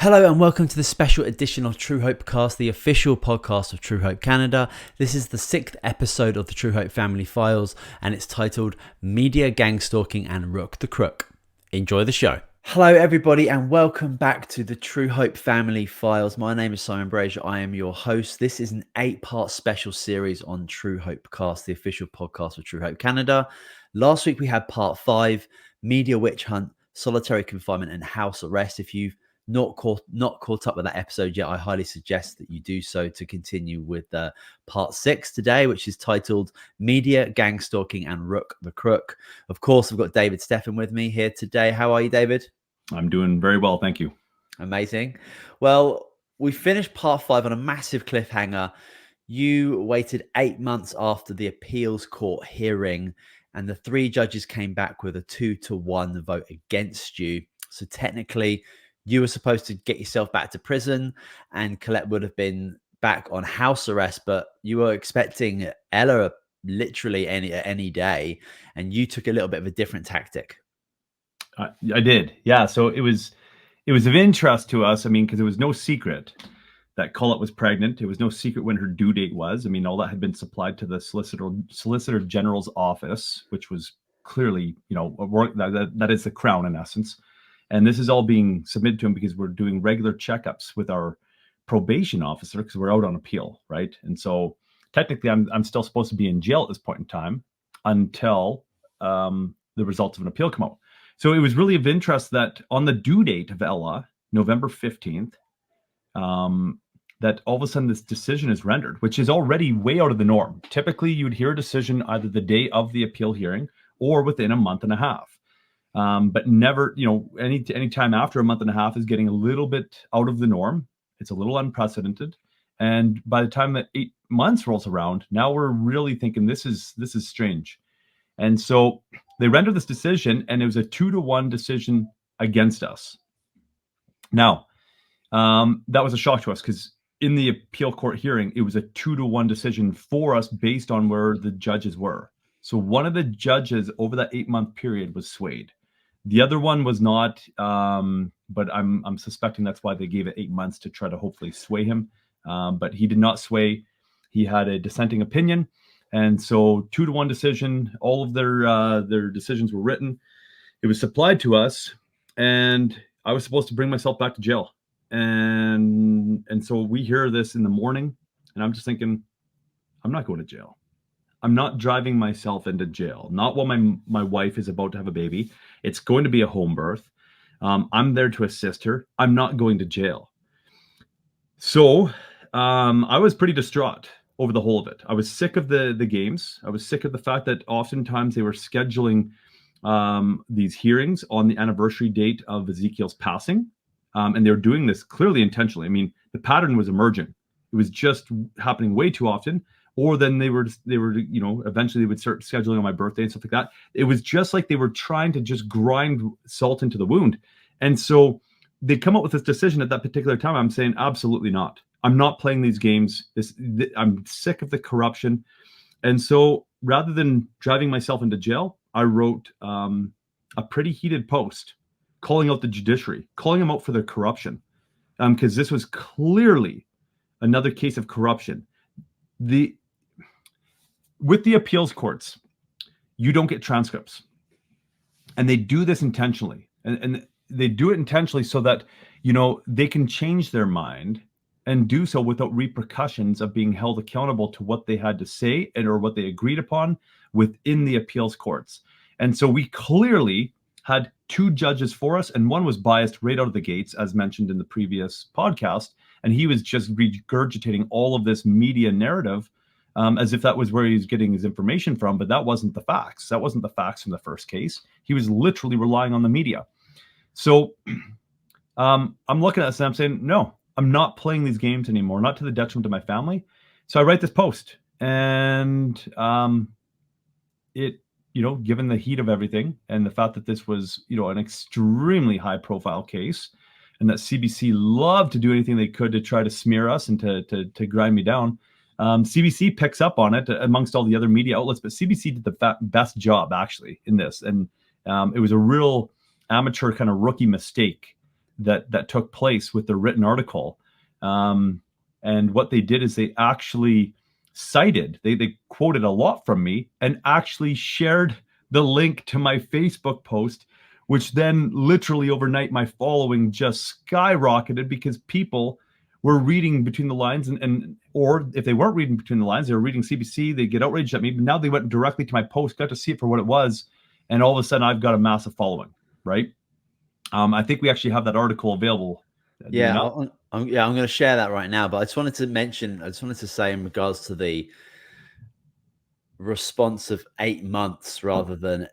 Hello and welcome to the special edition of Truehope Cast, the official podcast of Truehope Canada. This is the 6th episode of the Truehope Family Files and it's titled Media Gang-stalking and Rooke the Crook. Enjoy the show. Hello everybody and welcome back to the Truehope Family Files. My name is Simon Brazier. I am your host. This is an 8-part special series on Truehope Cast, the official podcast of Truehope Canada. Last week we had part 5, Media Witch Hunt, Solitary Confinement and House Arrest. If you've not caught up with that episode yet, I highly suggest that you do so to continue with part 6 today, which is titled Media Gang-stalking and Rooke the Crook. Of course, I've got David Steffen with me here today. How are you, David? I'm doing very well, thank you. Amazing. Well, we finished part 5 on a massive cliffhanger. You waited 8 months after the appeals court hearing, and the 3 judges came back with a 2-1 vote against you. So technically, you were supposed to get yourself back to prison and Colette would have been back on house arrest, but you were expecting Ella literally any day, and you took a little bit of a different tactic. I did. Yeah. So it was of interest to us. I mean, because it was no secret that Colette was pregnant. It was no secret when her due date was. I mean, all that had been supplied to the Solicitor General's office, which was clearly, that is the crown in essence. And this is all being submitted to him because we're doing regular checkups with our probation officer because we're out on appeal, right? And so technically, I'm still supposed to be in jail at this point in time until the results of an appeal come out. So it was really of interest that on the due date of Ella, November 15th, that all of a sudden this decision is rendered, which is already way out of the norm. Typically, you would hear a decision either the day of the appeal hearing or within a month and a half. But never, any time after a month and a half is getting a little bit out of the norm. It's a little unprecedented. And by the time that 8 months rolls around, now we're really thinking this is strange. And so they rendered this decision, and it was a 2-1 decision against us. Now, that was a shock to us because in the appeal court hearing, it was a 2-1 decision for us based on where the judges were. So one of the judges over that 8-month period was swayed. The other one was not, but I'm suspecting that's why they gave it 8 months to try to hopefully sway him. But he did not sway. He had a dissenting opinion. And so 2-1 decision, all of their decisions were written. It was supplied to us, and I was supposed to bring myself back to jail. And so we hear this in the morning, and I'm just thinking, I'm not going to jail. I'm not driving myself into jail, not while my wife is about to have a baby. It's going to be a home birth. I'm there to assist her. I'm not going to jail. So I was pretty distraught over the whole of it. I was sick of the games. I was sick of the fact that oftentimes they were scheduling these hearings on the anniversary date of Ezekiel's passing. And they were doing this clearly intentionally. I mean, the pattern was emerging. It was just happening way too often. Or then they were, eventually they would start scheduling on my birthday and stuff like that. It was just like they were trying to just grind salt into the wound. And so they come up with this decision at that particular time. I'm saying, absolutely not. I'm not playing these games. I'm sick of the corruption. And so rather than driving myself into jail, I wrote a pretty heated post calling out the judiciary, calling them out for their corruption. Because this was clearly another case of corruption. With the appeals courts, you don't get transcripts. And they do this intentionally. And they do it intentionally so that, they can change their mind and do so without repercussions of being held accountable to what they had to say or what they agreed upon within the appeals courts. And so we clearly had 2 judges for us, and one was biased right out of the gates, as mentioned in the previous podcast. And he was just regurgitating all of this media narrative as if that was where he was getting his information from, but that wasn't the facts. That wasn't the facts from the first case. He was literally relying on the media. So I'm looking at this and I'm saying, no, I'm not playing these games anymore, not to the detriment of my family. So I write this post, and given the heat of everything and the fact that this was, an extremely high profile case, and that CBC loved to do anything they could to try to smear us and to grind me down. CBC picks up on it amongst all the other media outlets, but CBC did the best job actually in this. And it was a real amateur kind of rookie mistake that took place with the written article. And what they did is they actually cited, they quoted a lot from me and actually shared the link to my Facebook post, which then literally overnight my following just skyrocketed because people were reading between the lines, and or if they weren't reading between the lines, they were reading CBC, they get outraged at me. But now they went directly to my post, got to see it for what it was, and all of a sudden I've got a massive following, right? I think we actually have that article available. Yeah, I'm going to share that right now. But I just wanted to say in regards to the response of 8 months rather than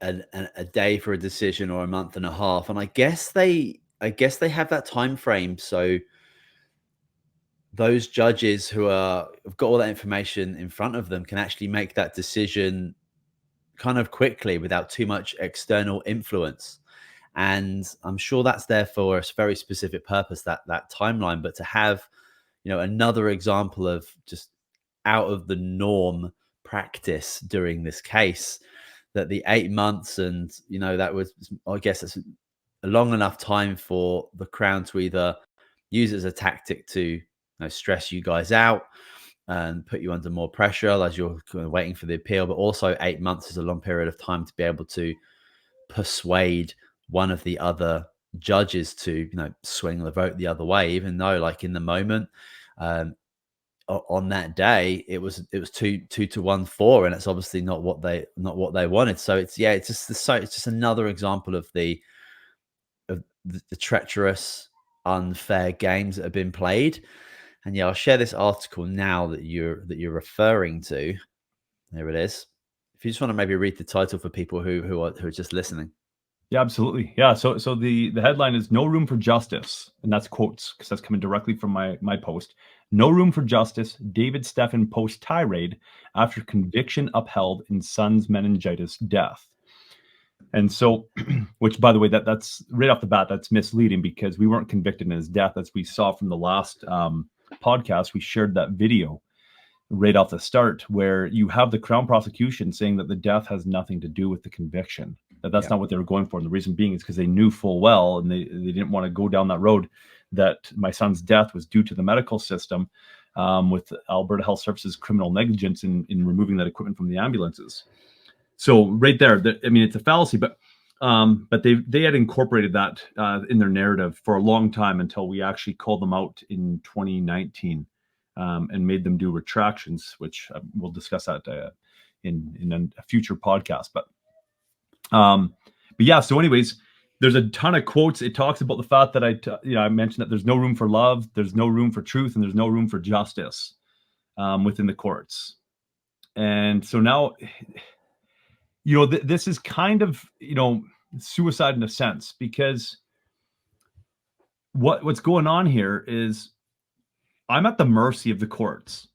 a day for a decision or a month and a half. And I guess they have that time frame. So those judges who have got all that information in front of them can actually make that decision kind of quickly without too much external influence. And I'm sure that's there for a very specific purpose, that timeline. But to have, another example of just out of the norm practice during this case, that the 8 months, and that was, I guess, it's a long enough time for the Crown to either use it as a tactic to stress you guys out and put you under more pressure as you're kind of waiting for the appeal. But also 8 months is a long period of time to be able to persuade one of the other judges to swing the vote the other way, even though, like, in the moment, on that day it was 2-1 and it's obviously not what they wanted. So it's just another example of the treacherous, unfair games that have been played. And I'll share this article now that you're referring to. There it is. If you just want to maybe read the title for people who are just listening. Yeah, absolutely. Yeah. So the headline is "No Room for Justice," and that's quotes because that's coming directly from my post. "No room for justice. David Stephan post tirade after conviction upheld in son's meningitis death." And so, which, by the way, that's right off the bat, that's misleading because we weren't convicted in his death, as we saw from the last podcast. We shared that video right off the start where you have the Crown prosecution saying that the death has nothing to do with the conviction. That's not what they were going for. And the reason being is because they knew full well, and they didn't want to go down that road, that my son's death was due to the medical system with Alberta Health Services criminal negligence in removing that equipment from the ambulances. So right there, I mean, it's a fallacy, but they had incorporated that in their narrative for a long time until we actually called them out in 2019 and made them do retractions, which we'll discuss that in a future podcast. But yeah, so anyways, there's a ton of quotes. It talks about the fact that I mentioned that there's no room for love, there's no room for truth, and there's no room for justice within the courts. And so now, this is kind of, suicide in a sense, because what's going on here is I'm at the mercy of the courts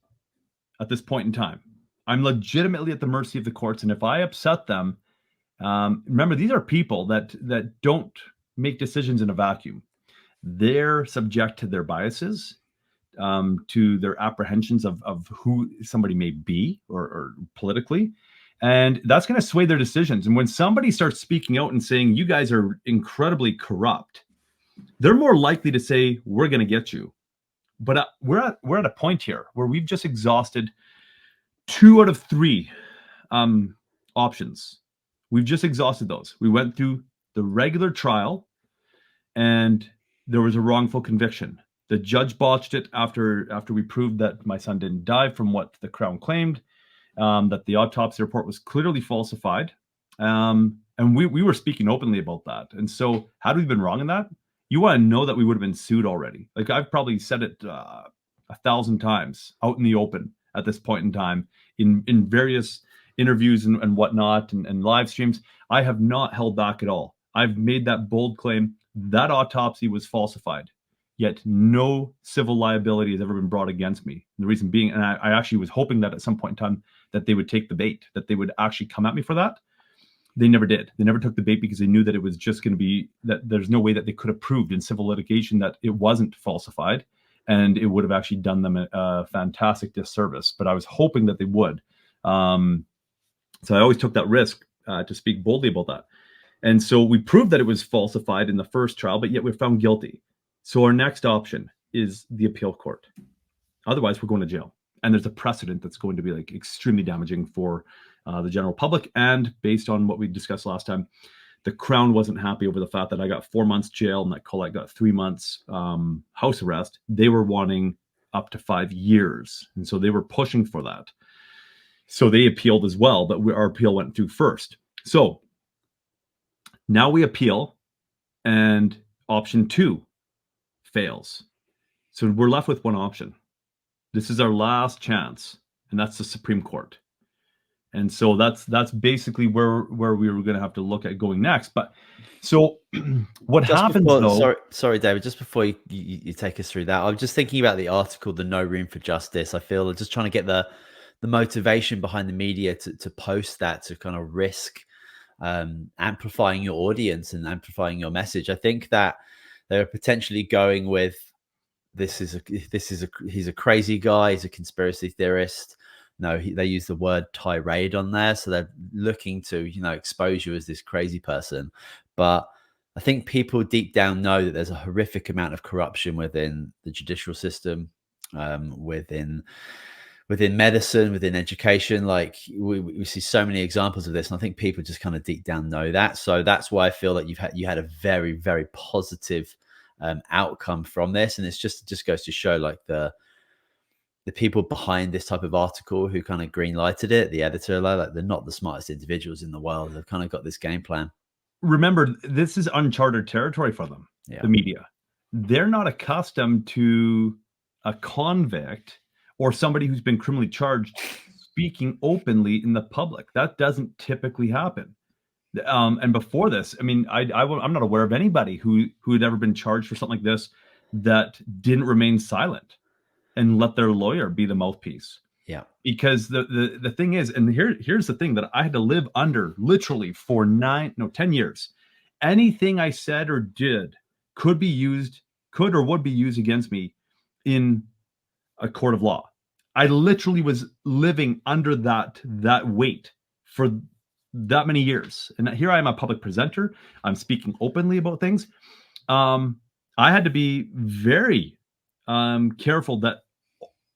at this point in time. I'm legitimately at the mercy of the courts. And if I upset them, remember, these are people that don't make decisions in a vacuum. They're subject to their biases, to their apprehensions of who somebody may be or politically. And that's going to sway their decisions. And when somebody starts speaking out and saying, you guys are incredibly corrupt, they're more likely to say, we're going to get you. But we're at a point here where we've just exhausted 2 out of 3 options. We've just exhausted those. We went through the regular trial and there was a wrongful conviction. The judge botched it after we proved that my son didn't die from what the Crown claimed, that the autopsy report was clearly falsified. And we were speaking openly about that. And so had we been wrong in that, you want to know that we would have been sued already. Like, I've probably said it 1,000 times out in the open at this point in time in various interviews and whatnot and live streams. I have not held back at all. I've made that bold claim that autopsy was falsified, yet no civil liability has ever been brought against me. And the reason being, and I actually was hoping that at some point in time that they would take the bait, that they would actually come at me for that. They never did. They never took the bait because they knew that it was just going to be, that there's no way that they could have proved in civil litigation that it wasn't falsified, and it would have actually done them a fantastic disservice. But I was hoping that they would. So I always took that risk to speak boldly about that. And so we proved that it was falsified in the first trial, but yet we're found guilty. So our next option is the appeal court. Otherwise, we're going to jail. And there's a precedent that's going to be like extremely damaging for the general public. And based on what we discussed last time, the Crown wasn't happy over the fact that I got 4 months jail and that Colette got 3 months house arrest. They were wanting up to 5 years. And so they were pushing for that. So they appealed as well, but our appeal went through first. So now we appeal, and option 2 fails. So we're left with one option. This is our last chance, and that's the Supreme Court. And so that's basically where we were going to have to look at going next. But so what happens though? Sorry, David. Just before you take us through that, I was just thinking about the article, "The No Room for Justice." I feel just trying to get the motivation behind the media to post that, to kind of risk amplifying your audience and amplifying your message. I think that they're potentially going with he's a crazy guy, he's a conspiracy theorist. No, they use the word tirade on there, so they're looking to expose you as this crazy person. But I think people deep down know that there's a horrific amount of corruption within the judicial system, within medicine, within education. Like we see so many examples of this, and I think people just kind of deep down know that. So that's why I feel that you had a very, very positive outcome from this, and it just goes to show like the people behind this type of article who kind of green lighted it, the editor, like they're not the smartest individuals in the world. They've kind of got this game plan. Remember, this is uncharted territory for them. The media, they're not accustomed to a convict or somebody who's been criminally charged speaking openly in the public. That doesn't typically happen. And before this, I mean, I'm not aware of anybody who had ever been charged for something like this that didn't remain silent and let their lawyer be the mouthpiece. Yeah. Because the thing is, and here's the thing that I had to live under literally for 10 years. Anything I said or did could or would be used against me in a court of law. I literally was living under that weight for that many years. And here I am, a public presenter. I'm speaking openly about things. I had to be very careful that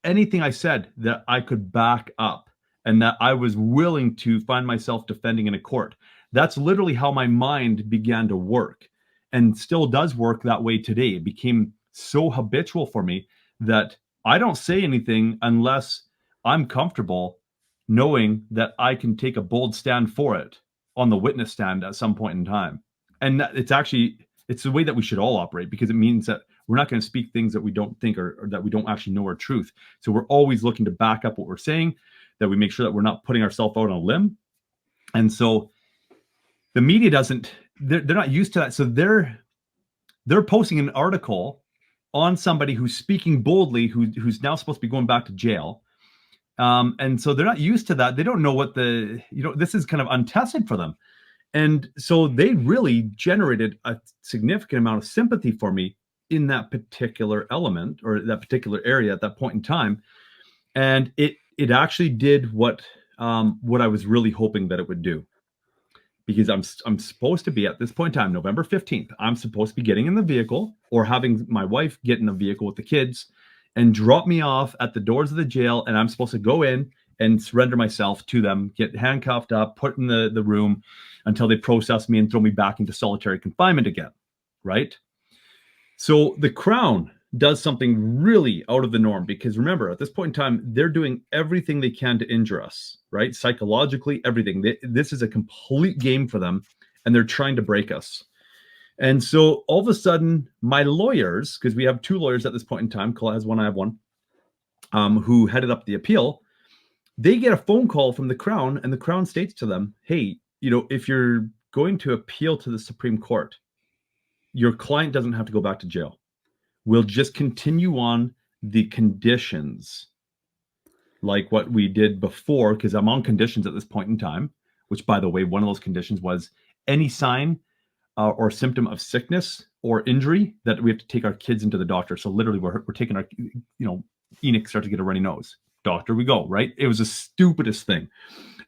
anything I said that I could back up and that I was willing to find myself defending in a court. That's literally how my mind began to work, and still does work that way today. It became so habitual for me that I don't say anything unless I'm comfortable knowing that I can take a bold stand for it on the witness stand at some point in time. And it's the way that we should all operate, because it means that we're not going to speak things that we don't think or that we don't actually know are truth. So we're always looking to back up what we're saying, that we make sure that we're not putting ourselves out on a limb. And so the media they're not used to that. So they're posting an article on somebody who's speaking boldly, who's now supposed to be going back to jail. And so they're not used to that. They don't know what this is kind of untested for them. And so they really generated a significant amount of sympathy for me in that particular element or that particular area at that point in time. And it actually did what I was really hoping that it would do. Because I'm supposed to be, at this point in time, November 15th, I'm supposed to be getting in the vehicle or having my wife get in the vehicle with the kids and drop me off at the doors of the jail. And I'm supposed to go in and surrender myself to them, get handcuffed up, put in the room until they process me and throw me back into solitary confinement again, right? So the Crown does something really out of the norm, because remember, at this point in time, they're doing everything they can to injure us, right? Psychologically, everything. This is a complete game for them, and they're trying to break us. And so all of a sudden, my lawyers, because we have 2 lawyers at this point in time, Colette has one, I have one, who headed up the appeal, they get a phone call from the Crown, and the Crown states to them, hey, if you're going to appeal to the Supreme Court, your client doesn't have to go back to jail. We'll just continue on the conditions like what we did before, because I'm on conditions at this point in time, which, by the way, one of those conditions was any sign or symptom of sickness or injury that we have to take our kids into the doctor. So literally we're taking our, Enoch starts to get a runny nose. Doctor, we go, right? It was the stupidest thing.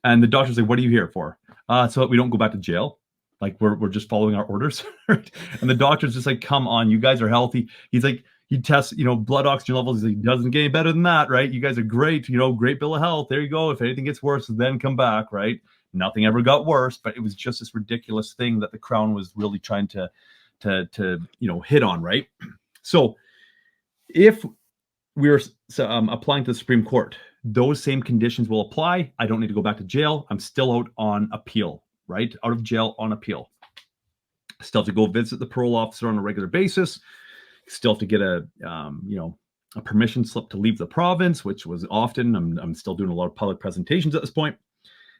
And the doctor's like, what are you here for? So that we don't go back to jail. Well, Like we're just following our orders. Right? And the doctor's just like, come on, you guys are healthy. He's like, he tests, blood oxygen levels. He's like, doesn't get any better than that, right? You guys are great, great bill of health. There you go. If anything gets worse, then come back, right? Nothing ever got worse, but it was just this ridiculous thing that the Crown was really trying to hit on, right? So if we're applying to the Supreme Court, those same conditions will apply. I don't need to go back to jail. I'm still out on appeal, right? Out of jail on appeal. Still have to go visit the parole officer on a regular basis. Still have to get a permission slip to leave the province, which was often. I'm still doing a lot of public presentations at this point.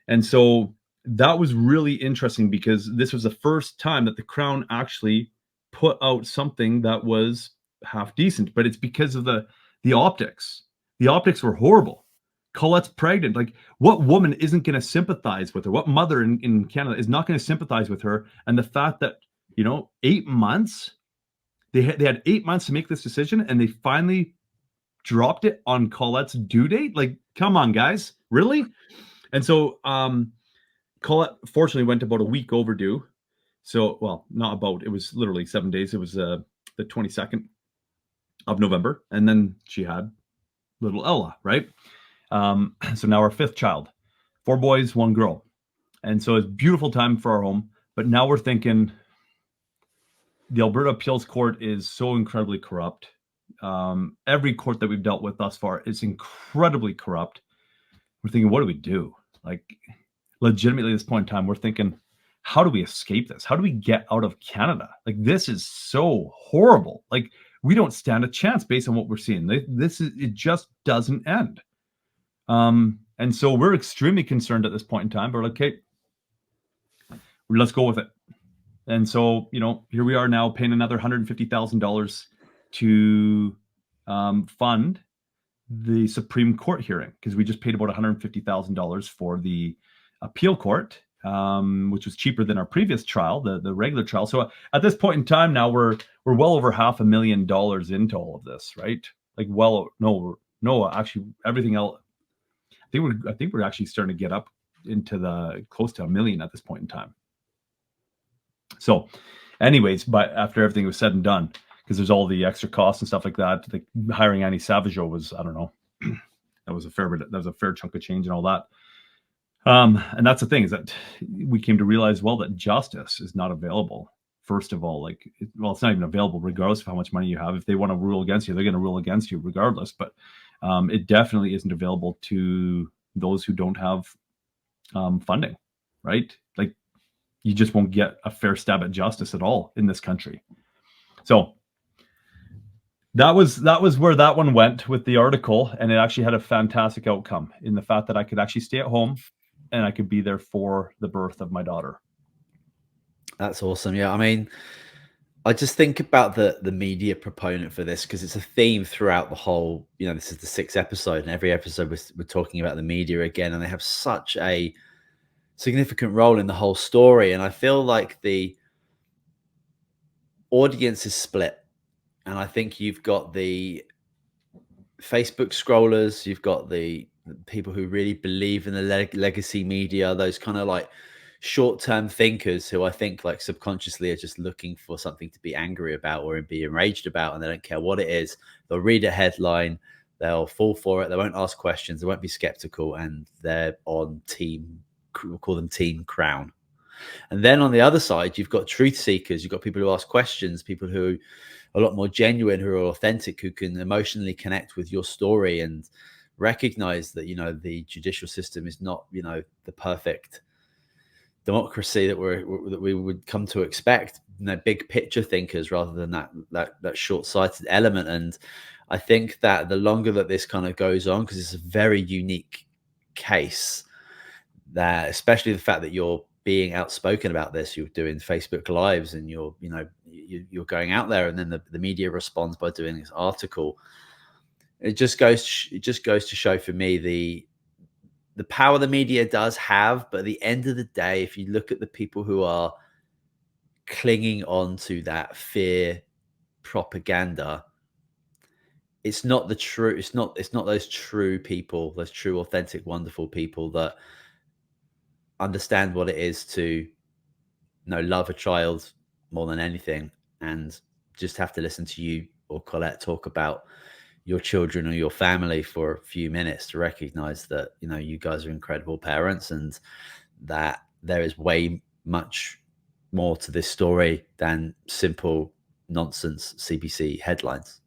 And so that was really interesting because this was the first time that the Crown actually put out something that was half decent, but it's because of the optics. The optics were horrible. Colette's pregnant. Like, what woman isn't going to sympathize with her? What mother in Canada is not going to sympathize with her? And the fact that, 8 months, they had 8 months to make this decision, and they finally dropped it on Colette's due date. Like, come on, guys, really? And so Colette fortunately went about a week overdue. So, well, not about, it was literally 7 days. It was the 22nd of November. And then she had little Ella, right? So now our fifth child, 4 boys, 1 girl. And so it's a beautiful time for our home. But now we're thinking the Alberta Appeals Court is so incredibly corrupt. Every court that we've dealt with thus far is incredibly corrupt. We're thinking, what do we do? Like, legitimately at this point in time, we're thinking, how do we escape this? How do we get out of Canada? Like, this is so horrible. Like, we don't stand a chance based on what we're seeing. It just doesn't end. And so we're extremely concerned at this point in time, but we're like, okay, let's go with it. And so, here we are now paying another $150,000 to fund the Supreme Court hearing, because we just paid about $150,000 for the appeal court, which was cheaper than our previous trial, the regular trial. So at this point in time now, we're well over $500,000 into all of this, right? Like, actually everything else. I think we're actually starting to get up into the close to $1 million at this point in time. So, anyways, but after everything was said and done, because there's all the extra costs and stuff like that, like hiring Annie Savageau was, I don't know, that was a fair chunk of change and all that. And that's the thing, is that we came to realize, well, that justice is not available. First of all, it's not even available regardless of how much money you have. If they want to rule against you, they're going to rule against you regardless. But it definitely isn't available to those who don't have funding, right? Like, you just won't get a fair stab at justice at all in this country. So that was where that one went with the article, and it actually had a fantastic outcome in the fact that I could actually stay at home and I could be there for the birth of my daughter. That's awesome. Yeah, I mean, I just think about the media proponent for this, because it's a theme throughout the whole, this is the 6th episode, and every episode we're talking about the media again, and they have such a significant role in the whole story. And I feel like the audience is split, and I think you've got the Facebook scrollers, you've got the people who really believe in the legacy media, those kind of like short-term thinkers who I think like subconsciously are just looking for something to be angry about or be enraged about, and they don't care what it is. They'll read a headline, they'll fall for it, they won't ask questions, they won't be skeptical, and they're on team, we'll call them Team Crown. And then on the other side, you've got truth seekers, you've got people who ask questions, people who are a lot more genuine, who are authentic, who can emotionally connect with your story and recognize that, the judicial system is not, the perfect democracy that we would come to expect. Big picture thinkers rather than that short-sighted element. And I think that the longer that this kind of goes on, because it's a very unique case, that especially the fact that you're being outspoken about this, you're doing Facebook lives, and you're going out there, and then the media responds by doing this article. It just goes to show for me the power the media does have. But at the end of the day, if you look at the people who are clinging on to that fear propaganda, it's not those true people, those true, authentic, wonderful people that understand what it is to love a child more than anything, and just have to listen to you or Colette talk about your children or your family for a few minutes to recognize that, you guys are incredible parents, and that there is way much more to this story than simple nonsense CBC headlines.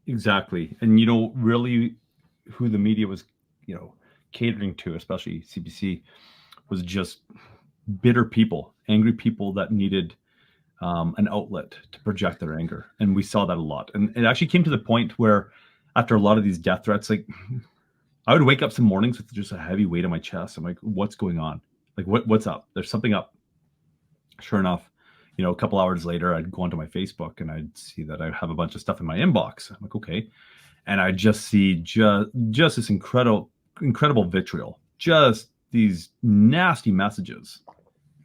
Exactly. And, really who the media was, catering to, especially CBC, was just bitter people, angry people that needed an outlet to project their anger. And we saw that a lot. And it actually came to the point where after a lot of these death threats, like I would wake up some mornings with just a heavy weight on my chest. I'm like, what's going on? Like, what's up? There's something up. Sure enough, a couple hours later, I'd go onto my Facebook and I'd see that I have a bunch of stuff in my inbox. I'm like, okay. And I just see just this incredible vitriol, just these nasty messages.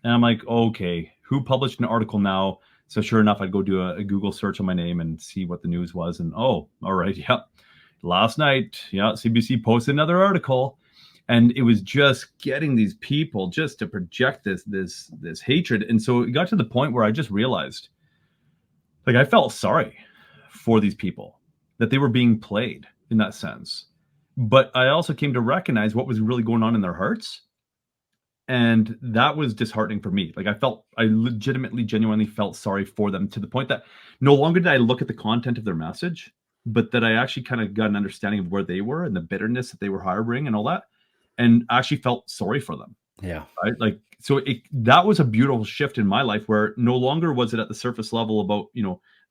And I'm like, okay, who published an article now? So sure enough, I'd go do a Google search on my name and see what the news was. And oh, all right, yeah. Last night, yeah, CBC posted another article. And it was just getting these people just to project this hatred. And so it got to the point where I just realized, like, I felt sorry for these people, that they were being played in that sense. But I also came to recognize what was really going on in their hearts. And that was disheartening for me. Like I legitimately, genuinely felt sorry for them, to the point that no longer did I look at the content of their message, but that I actually kind of got an understanding of where they were and the bitterness that they were harboring and all that, and actually felt sorry for them. Yeah. Right. Like, so that was a beautiful shift in my life, where no longer was it at the surface level about,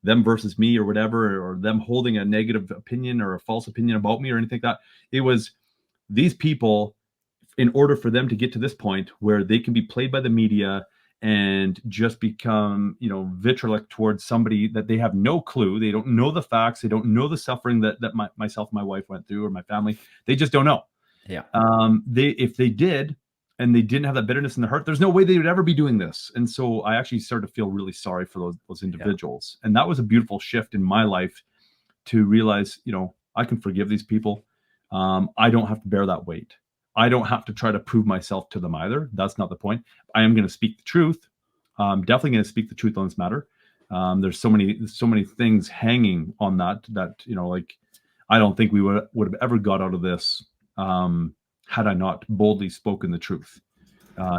them versus me or whatever, or them holding a negative opinion or a false opinion about me or anything like that. It was these people, in order for them to get to this point where they can be played by the media and just become, vitriolic towards somebody that they have no clue. They don't know the facts. They don't know the suffering that myself and my wife went through, or my family. They just don't know. Yeah. If they did, and they didn't have that bitterness in their heart, there's no way they would ever be doing this. And so I actually started to feel really sorry for those individuals. Yeah. And that was a beautiful shift in my life, to realize, I can forgive these people. I don't have to bear that weight. I don't have to try to prove myself to them either. That's not the point. I am going to speak the truth. I'm definitely going to speak the truth on this matter. There's so many things hanging on that, like, I don't think we would have ever got out of this had I not boldly spoken the truth,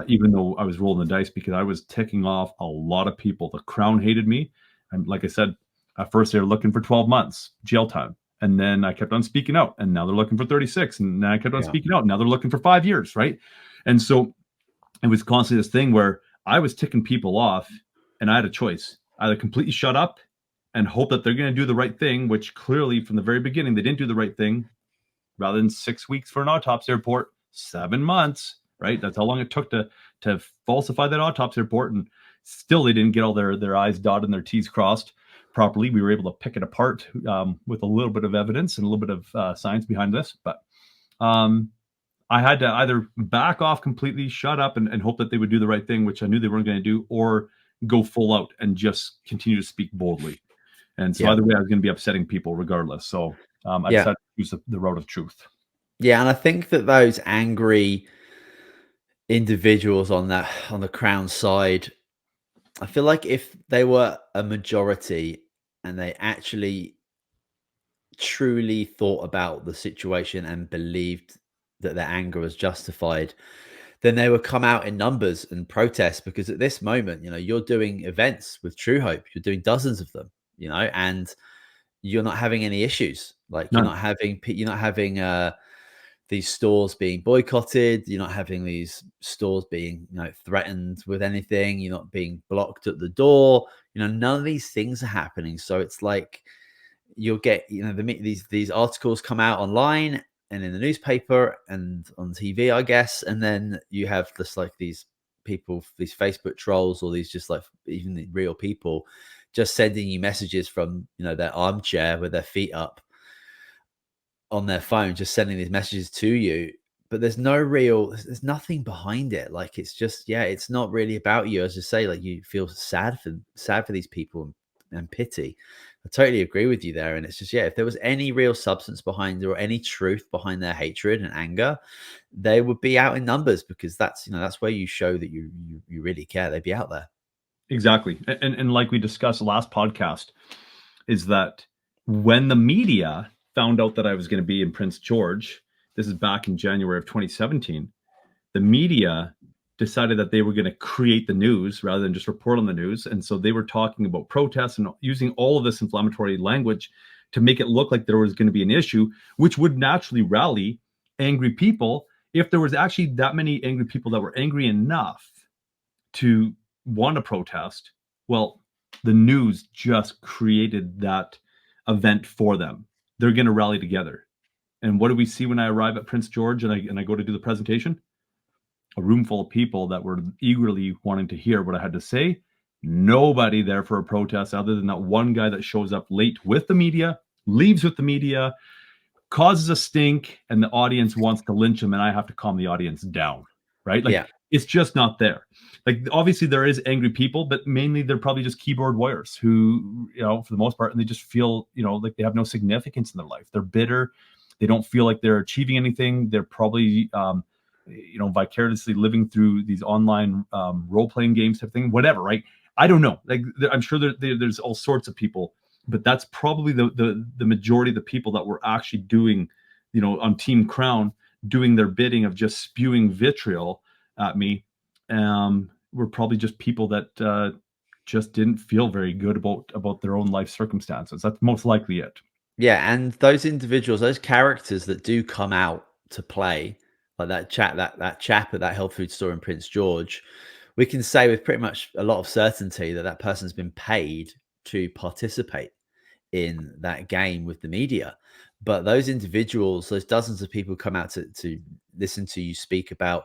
even though I was rolling the dice, because I was ticking off a lot of people. The Crown hated me. And like I said, at first they were looking for 12 months jail time. And then I kept on speaking out, and now they're looking for 36. And then I kept on speaking out. Now they're looking for 5 years. Right. And so it was constantly this thing where I was ticking people off, and I had a choice: either completely shut up and hope that they're going to do the right thing, which clearly from the very beginning, they didn't do the right thing. Rather than 6 weeks for an autopsy report, 7 months, right? That's how long it took to falsify that autopsy report. And still they didn't get all their I's dotted and their T's crossed properly. We were able to pick it apart with a little bit of evidence and a little bit of science behind this. But I had to either back off completely, shut up, and hope that they would do the right thing, which I knew they weren't going to do, or go full out and just continue to speak boldly. And so either way, I was going to be upsetting people regardless. So I decided to use the road of truth. Yeah, and I think that those angry individuals on the Crown side, I feel like if they were a majority and they actually truly thought about the situation and believed that their anger was justified, then they would come out in numbers and protest. Because at this moment, you're doing events with Truehope, you're doing dozens of them, and you're not having any issues. Like you're not having these stores being boycotted. You're not having these stores being, threatened with anything. You're not being blocked at the door. None of these things are happening. So it's like you'll get, these articles come out online and in the newspaper and on TV, I guess. And then you have these people, these Facebook trolls, or these just like even the real people just sending you messages from, their armchair with their feet up on their phone, just sending these messages to you. But there's nothing behind it. Like, it's just, it's not really about you. As I say, like, you feel sad for these people and pity. I totally agree with you there. And it's just, yeah, if there was any real substance behind or any truth behind their hatred and anger, they would be out in numbers, because that's, that's where you show that you really care. They'd be out there. Exactly. And like we discussed last podcast, is that when the media found out that I was going to be in Prince George, this is back in January of 2017, the media decided that they were going to create the news rather than just report on the news. And so they were talking about protests and using all of this inflammatory language to make it look like there was going to be an issue, which would naturally rally angry people. If there was actually that many angry people that were angry enough to want to protest, well, the news just created that event for them. They're going to rally together. And what do we see when I arrive at Prince George and I go to do the presentation? A room full of people that were eagerly wanting to hear what I had to say. Nobody there for a protest other than that one guy that shows up late with the media, leaves with the media, causes a stink, and the audience wants to lynch him, and I have to calm the audience down, right? Like, Yeah. it's just not there. Like, obviously there is angry people, but mainly they're probably just keyboard warriors who, for the most part, and they just feel, like they have no significance in their life. They're bitter. They don't feel like they're achieving anything. They're probably, vicariously living through these online role-playing games type thing, whatever, right? I don't know. Like, I'm sure there's all sorts of people, but that's probably the majority of the people that were actually doing, on Team Crown, doing their bidding of just spewing vitriol at me. Were probably just people that just didn't feel very good about their own life circumstances. That's most likely it. Yeah, and those individuals, those characters that do come out to play, like that chap at that health food store in Prince George, we can say with pretty much a lot of certainty that that person's been paid to participate in that game with the media. But those individuals, those dozens of people come out to listen to you speak about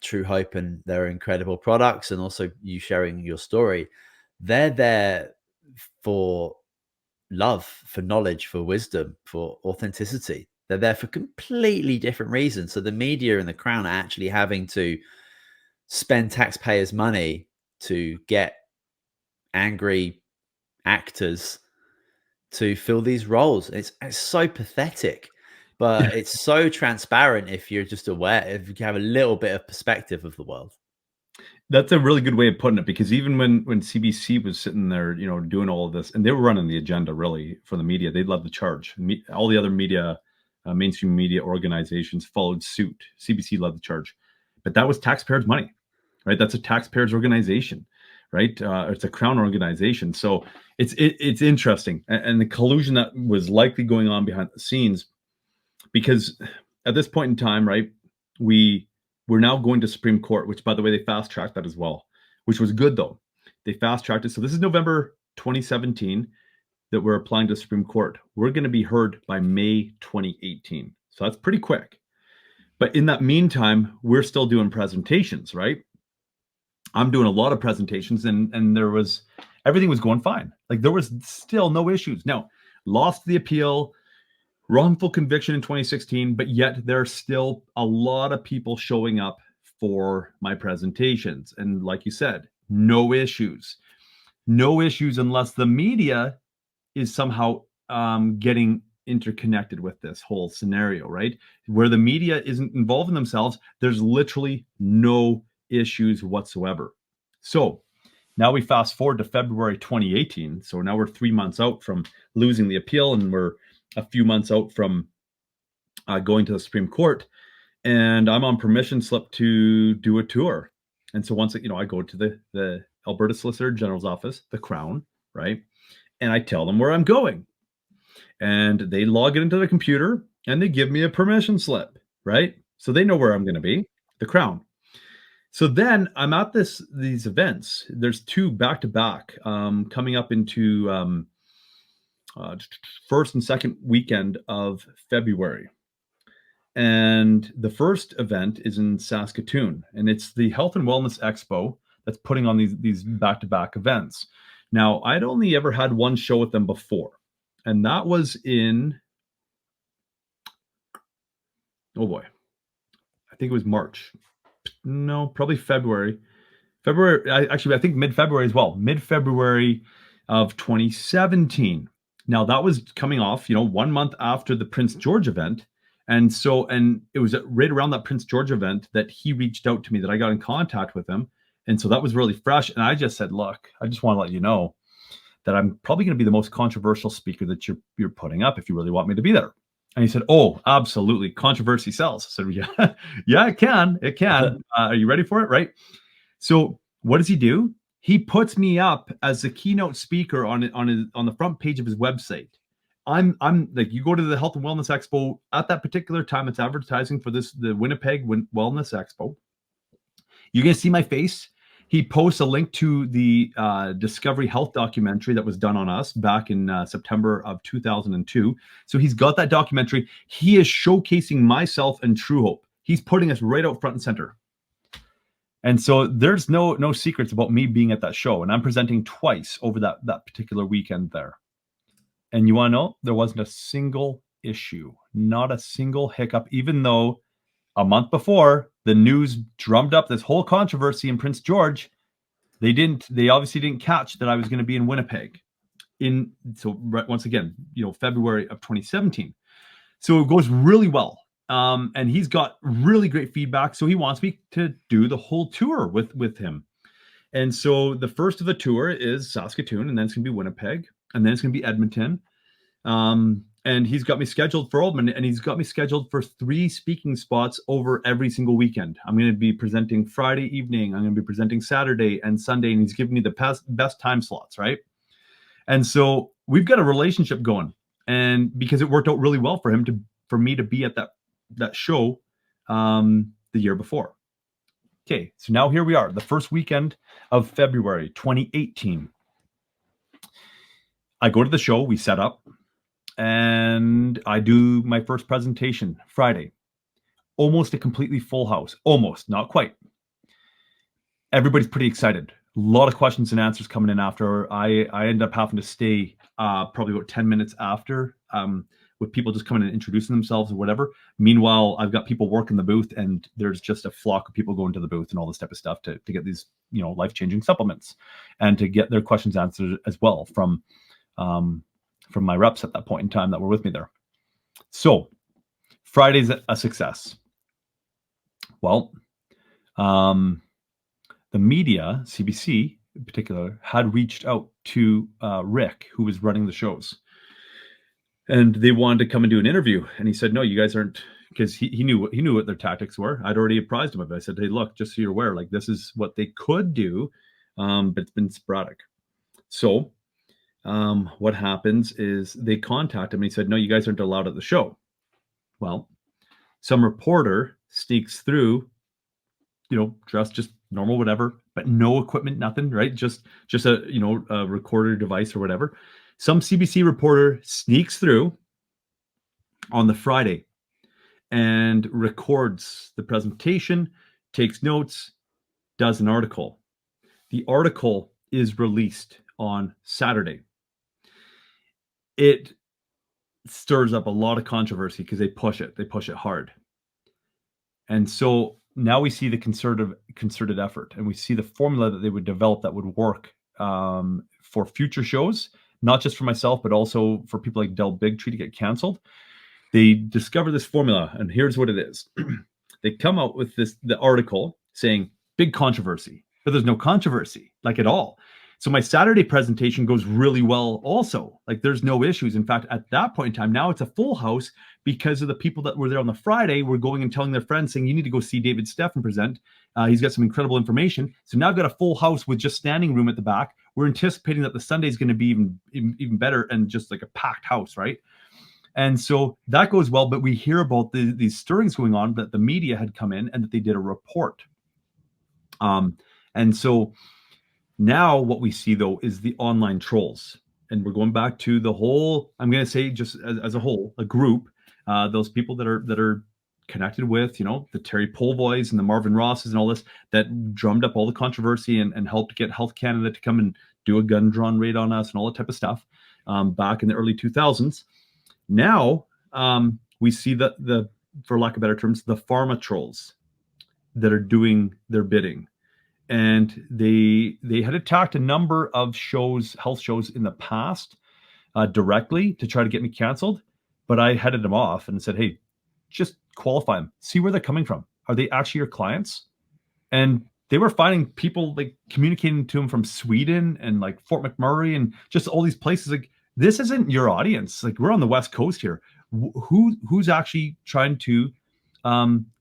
Truehope and their incredible products, and also you sharing your story, they're there for love, for knowledge, for wisdom, for authenticity. They're there for completely different reasons. So the media and the crown are actually having to spend taxpayers' money to get angry actors to fill these roles. It's so pathetic, but it's so transparent if you're just aware, if you have a little bit of perspective of the world. That's a really good way of putting it, because even when CBC was sitting there, doing all of this, and they were running the agenda really for the media, they led the charge. All the other media, mainstream media organizations followed suit. CBC led the charge, but that was taxpayers' money, right? That's a taxpayers' organization, right? It's a crown organization, so it's interesting, and the collusion that was likely going on behind the scenes, because at this point in time, right, we're now going to Supreme Court, which, by the way, they fast-tracked that as well, which was good, though. They fast-tracked it. So this is November 2017 that we're applying to Supreme Court. We're going to be heard by May 2018. So that's pretty quick. But in that meantime, we're still doing presentations, right? I'm doing a lot of presentations, and everything was going fine. Like, there was still no issues. Now, lost the appeal, wrongful conviction in 2016, but yet there's still a lot of people showing up for my presentations. And like you said, no issues unless the media is somehow getting interconnected with this whole scenario, right? Where the media isn't involving themselves, there's literally no issues whatsoever. So now we fast forward to February 2018. So now we're 3 months out from losing the appeal, and we're a few months out from going to the Supreme Court, and I'm on permission slip to do a tour. And so once I go to the Alberta Solicitor General's office, the Crown, right, and I tell them where I'm going, and they log it into the computer and they give me a permission slip, right? So they know where I'm going to be, the Crown. So then I'm at these events. There's two back to back coming up into first and second weekend of February. And the first event is in Saskatoon, and it's the Health and Wellness Expo that's putting on these back-to-back events. Now, I'd only ever had one show with them before, and that was in, oh boy, I think it was March. No, probably February. I think mid-February as well. Mid-February of 2017. Now that was coming off, 1 month after the Prince George event. And it was right around that Prince George event that he reached out to me, that I got in contact with him. And so that was really fresh. And I just said, look, I just want to let you know that I'm probably going to be the most controversial speaker that you're putting up if you really want me to be there. And he said, oh, absolutely. Controversy sells. I said, yeah, yeah, it can. It can. Are you ready for it? Right. So what does he do? He puts me up as the keynote speaker on the front page of his website. I'm like, you go to the Health and Wellness Expo at that particular time, it's advertising for the Winnipeg Wellness Expo. You're going to see my face. He posts a link to the Discovery Health documentary that was done on us back in September of 2002. So he's got that documentary. He is showcasing myself and Truehope. He's putting us right out front and center. And so there's no secrets about me being at that show. And I'm presenting twice over that particular weekend there. And you want to know, there wasn't a single issue, not a single hiccup, even though a month before the news drummed up this whole controversy in Prince George. They obviously didn't catch that I was going to be in Winnipeg once again, February of 2017. So it goes really well. And he's got really great feedback. So he wants me to do the whole tour with him. And so the first of the tour is Saskatoon, and then it's going to be Winnipeg, and then it's going to be Edmonton. And he's got me scheduled for Oldman, and he's got me scheduled for 3 speaking spots over every single weekend. I'm going to be presenting Friday evening. I'm going to be presenting Saturday and Sunday, and he's giving me the best time slots, right? And so we've got a relationship going, and because it worked out really well for me to be at that show the year before. Okay, so now here we are, the first weekend of February 2018. I go to the show, we set up, and I do my first presentation Friday. Almost a completely full house. Almost, not quite. Everybody's pretty excited. A lot of questions and answers coming in after. I ended up having to stay probably about 10 minutes after, with people just coming and introducing themselves or whatever. Meanwhile, I've got people working the booth, and there's just a flock of people going to the booth and all this type of stuff to get these, life-changing supplements, and to get their questions answered as well from my reps at that point in time that were with me there. So Friday's a success. Well, the media, CBC in particular, had reached out to Rick, who was running the shows, and they wanted to come and do an interview. And he said, no, you guys aren't, because he knew what their tactics were. I'd already apprised him of it. I said, hey, look, just so you're aware, like, this is what they could do, but it's been sporadic. So what happens is they contact him, and he said, no, you guys aren't allowed at the show. Well, some reporter sneaks through, dressed just normal, whatever, but no equipment, nothing, right? Just a recorder device or whatever. Some CBC reporter sneaks through on the Friday and records the presentation, takes notes, does an article. The article is released on Saturday. It stirs up a lot of controversy because they push it hard. And so now we see the concerted effort, and we see the formula that they would develop that would work for future shows, not just for myself, but also for people like Del Bigtree to get canceled. They discover this formula, and here's what it is. They come out with the article saying big controversy, but there's no controversy, like, at all. So my Saturday presentation goes really well also. Like, there's no issues. In fact, at that point in time, now it's a full house because of the people that were there on the Friday were going and telling their friends, saying, you need to go see David Steffen present. He's got some incredible information. So now I've got a full house with just standing room at the back. We're anticipating that the Sunday is going to be even better, and just like a packed house, right? And so that goes well, but we hear about these stirrings going on, that the media had come in and that they did a report. And so now what we see, though, is the online trolls. And we're going back to the whole, I'm going to say, just as a whole, a group, those people that are connected with, the Terry Polvoys and the Marvin Rosses and all this, that drummed up all the controversy and helped get Health Canada to come and do a gun drawn raid on us and all that type of stuff back in the early 2000s. Now we see the, for lack of better terms, the pharma trolls that are doing their bidding. And they had attacked a number of shows, health shows, in the past. directly to try to get me canceled, but I headed them off and said, hey, just qualify them, see where they're coming from. Are they actually your clients? And they were finding people like communicating to them from Sweden and like Fort McMurray and just all these places. Like, this isn't your audience. Like, we're on the West Coast here. Who's actually trying to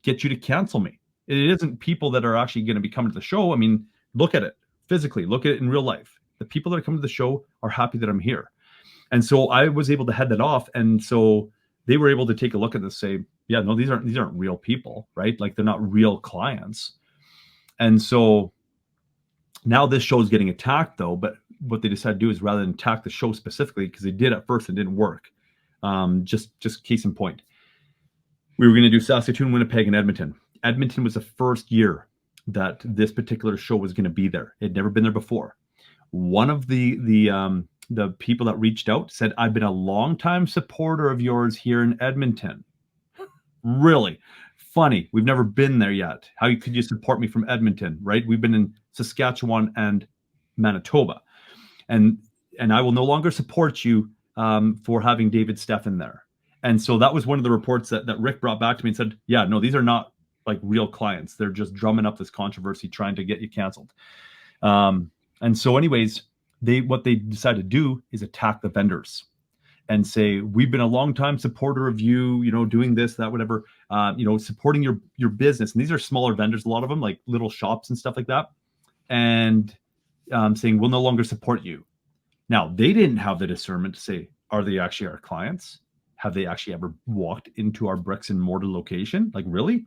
get you to cancel me? It isn't people that are actually going to be coming to the show. I mean, look at it physically, look at it in real life. The people that are coming to the show are happy that I'm here. And so I was able to head that off. And so they were able to take a look at this, say, yeah, no, these aren't real people, right? Like, they're not real clients. And so now this show is getting attacked, though. But what they decided to do is, rather than attack the show specifically, because they did at first, it didn't work. Just case in point, we were going to do Saskatoon, Winnipeg, and Edmonton. Edmonton was the first year that this particular show was going to be there. It had never been there before. One of the people that reached out said, I've been a longtime supporter of yours here in Edmonton. Really funny. We've never been there yet. How could you support me from Edmonton, right? We've been in Saskatchewan and Manitoba. And I will no longer support you for having David Steffen there. And so that was one of the reports that Rick brought back to me and said, yeah, no, these are not like real clients. They're just drumming up this controversy, trying to get you canceled. And so anyways, what they decided to do is attack the vendors and say, we've been a longtime supporter of you, doing this, that, whatever, supporting your business. And these are smaller vendors, a lot of them, like little shops and stuff like that. And saying, we'll no longer support you. Now, they didn't have the discernment to say, are they actually our clients? Have they actually ever walked into our bricks and mortar location? Like, really?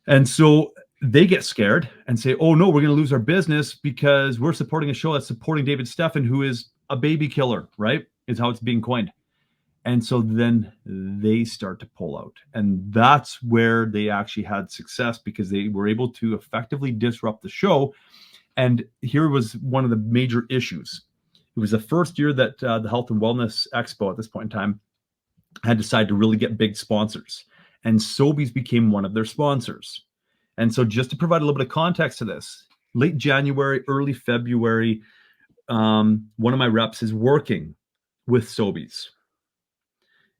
And so they get scared and say, oh no, we're going to lose our business because we're supporting a show that's supporting David Steffen, who is a baby killer, right? Is how it's being coined. And so then they start to pull out. And that's where they actually had success, because they were able to effectively disrupt the show. And here was one of the major issues. It was the first year that the Health and Wellness Expo at this point in time had decided to really get big sponsors. And Sobeys became one of their sponsors. And so just to provide a little bit of context to this, late January, early February, one of my reps is working with Sobeys.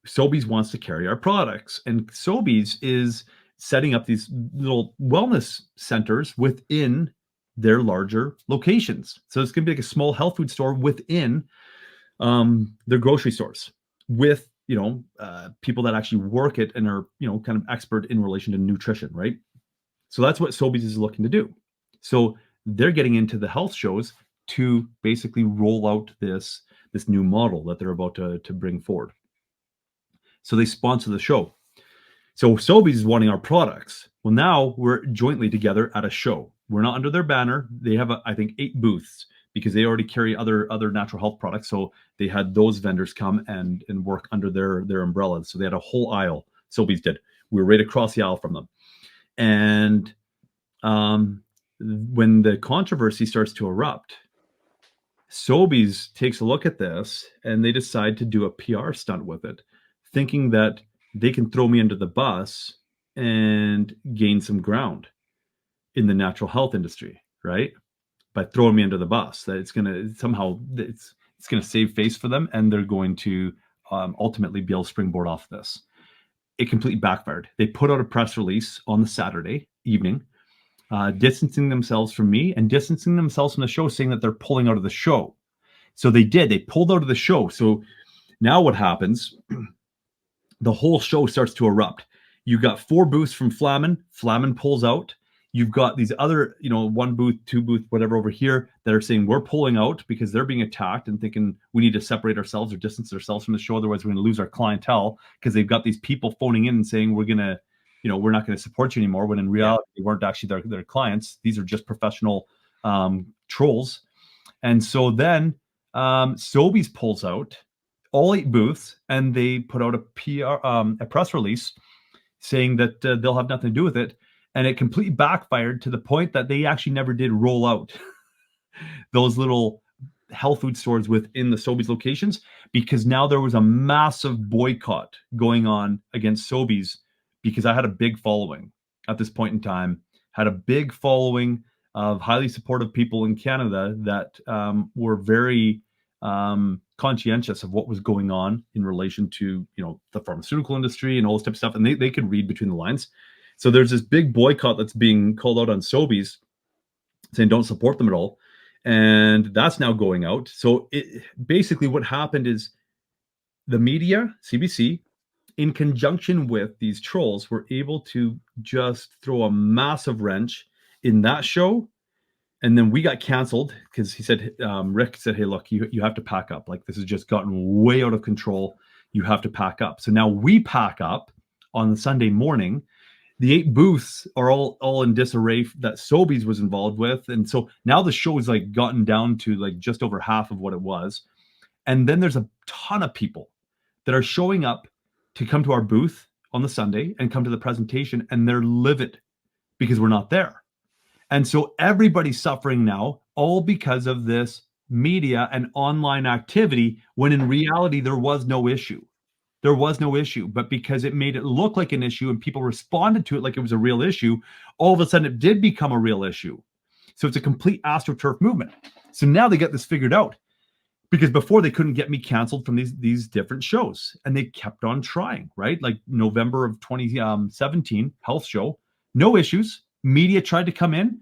Sobeys wants to carry our products, and Sobeys is setting up these little wellness centers within their larger locations. So it's going to be like a small health food store within their grocery stores with, people that actually work it and are, kind of expert in relation to nutrition, right? So that's what Sobeys is looking to do. So they're getting into the health shows to basically roll out this new model that they're about to bring forward. So they sponsor the show. So Sobeys is wanting our products. Well, now we're jointly together at a show. We're not under their banner. They have, I think, 8 booths, because they already carry other natural health products. So they had those vendors come and work under their umbrellas. So they had a whole aisle. Sobeys did. We were right across the aisle from them. And when the controversy starts to erupt, Sobeys takes a look at this and they decide to do a PR stunt with it, thinking that they can throw me under the bus and gain some ground in the natural health industry, right? By throwing me under the bus, that it's going to somehow, it's going to save face for them, and they're going to ultimately be able to springboard off this. It completely backfired. They put out a press release on the Saturday evening, distancing themselves from me and distancing themselves from the show, saying that they're pulling out of the show. So they did. They pulled out of the show. So now what happens? The whole show starts to erupt. You got 4 booths from Flamin. Flamin pulls out. You've got these other, 1 booth, 2 booth, whatever over here that are saying we're pulling out because they're being attacked and thinking we need to separate ourselves or distance ourselves from the show. Otherwise, we're going to lose our clientele, because they've got these people phoning in and saying we're going to, we're not going to support you anymore. When in reality, they weren't actually their clients. These are just professional trolls. And so then Sobeys pulls out all 8 booths, and they put out a press release saying that they'll have nothing to do with it. And it completely backfired to the point that they actually never did roll out those little health food stores within the Sobeys locations, because now there was a massive boycott going on against Sobeys, because I had a big following at this point in time, had a big following of highly supportive people in Canada that were very conscientious of what was going on in relation to, the pharmaceutical industry and all this type of stuff. And they could read between the lines. So there's this big boycott that's being called out on Sobeys, saying don't support them at all. And that's now going out. So basically what happened is the media, CBC, in conjunction with these trolls, were able to just throw a massive wrench in that show. And then we got canceled because he said, Rick said, hey, look, you have to pack up. Like, this has just gotten way out of control. You have to pack up. So now we pack up on the Sunday morning. The 8 booths are all in disarray that Sobeys was involved with. And so now the show is like gotten down to like just over half of what it was. And then there's a ton of people that are showing up to come to our booth on the Sunday and come to the presentation, and they're livid because we're not there. And so everybody's suffering now, all because of this media and online activity, when in reality, there was no issue. There was no issue, but because it made it look like an issue and people responded to it like it was a real issue, all of a sudden it did become a real issue. So it's a complete AstroTurf movement. So now they get this figured out, because before they couldn't get me canceled from these different shows, and they kept on trying, right? Like November of 2017 health show, no issues. Media tried to come in.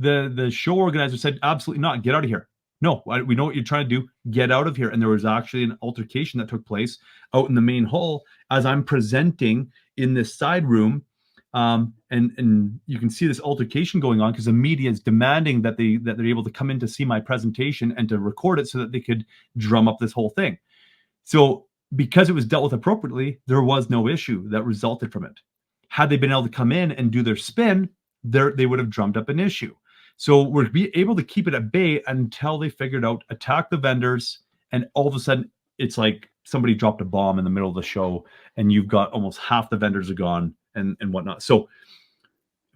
The show organizer said, absolutely not, get out of here. No, we know what you're trying to do. Get out of here. And there was actually an altercation that took place out in the main hall as I'm presenting in this side room. And you can see this altercation going on because the media is demanding that they're able to come in to see my presentation and to record it so that they could drum up this whole thing. So because it was dealt with appropriately, there was no issue that resulted from it. Had they been able to come in and do their spin, they would have drummed up an issue. So we're able to keep it at bay until they figured out attack the vendors, and all of a sudden it's like somebody dropped a bomb in the middle of the show, and you've got almost half the vendors are gone and whatnot. So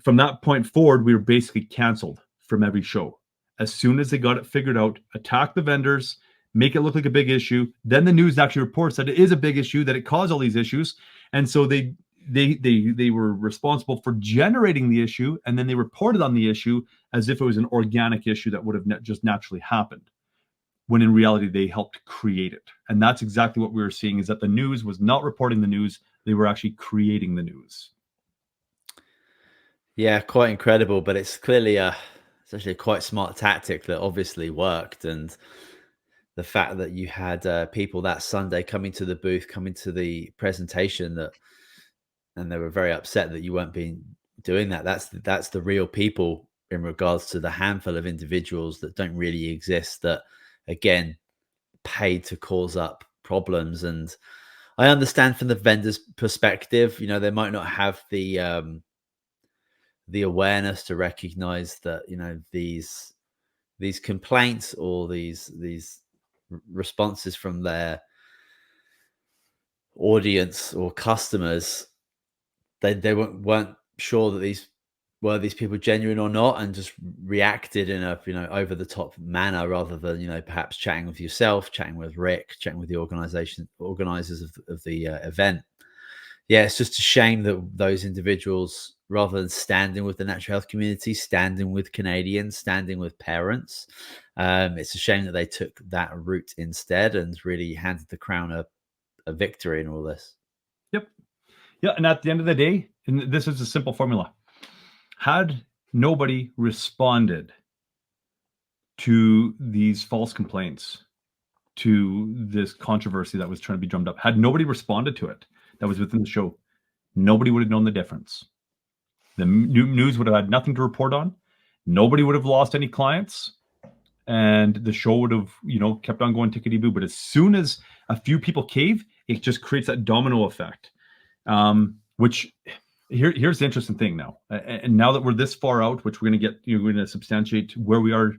from that point forward, we were basically canceled from every show. As soon as they got it figured out, attack the vendors, make it look like a big issue. Then the news actually reports that it is a big issue, that it caused all these issues. And so they were responsible for generating the issue, and then they reported on the issue as if it was an organic issue that would have just naturally happened, when in reality they helped create it. And that's exactly what we were seeing, is that the news was not reporting the news, they were actually creating the news. Yeah, quite incredible, but it's clearly it's actually a quite smart tactic that obviously worked. And the fact that you had people that Sunday coming to the booth, coming to the presentation, and they were very upset that you weren't doing that. That's the real people in regards to the handful of individuals that don't really exist, that again paid to cause up problems. And I understand from the vendor's perspective, they might not have the awareness to recognize that these complaints or these responses from their audience or customers, they weren't sure that these people genuine or not, and just reacted in a over the top manner, rather than perhaps chatting with yourself, chatting with Rick, chatting with the organizers of the event. Yeah, it's just a shame that those individuals, rather than standing with the natural health community, standing with Canadians, standing with parents, it's a shame that they took that route instead and really handed the Crown a victory in all this. Yep. Yeah, and at the end of the day, and this is a simple formula, had nobody responded to these false complaints, to this controversy that was trying to be drummed up, had nobody responded to it that was within the show, nobody would have known the difference. The news would have had nothing to report on. Nobody would have lost any clients, and the show would have, kept on going tickety-boo. But as soon as a few people cave, it just creates that domino effect. Which here's the interesting thing now. And now that we're this far out, which we're going to get, we're going to substantiate where we are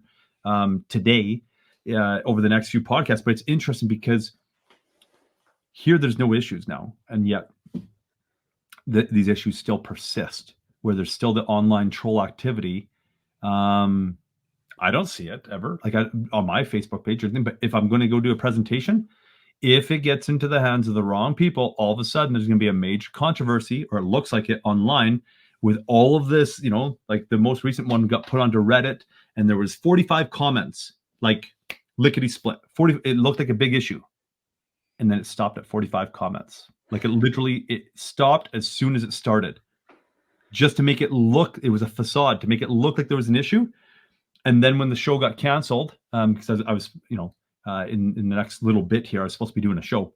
today over the next few podcasts. But it's interesting because here there's no issues now, and yet these issues still persist, where there's still the online troll activity. I don't see it ever, like on my Facebook page or anything. But if I'm going to go do a presentation, if it gets into the hands of the wrong people, all of a sudden there's going to be a major controversy, or it looks like it online, with all of this, like the most recent one got put onto Reddit, and there was 45 comments, like lickety split. 40, it looked like a big issue. and then it stopped at 45 comments. Like it stopped as soon as it started, just to make it look, it was a facade to make it look like there was an issue. And then when the show got canceled, because I was, in the next little bit here, I was supposed to be doing a show.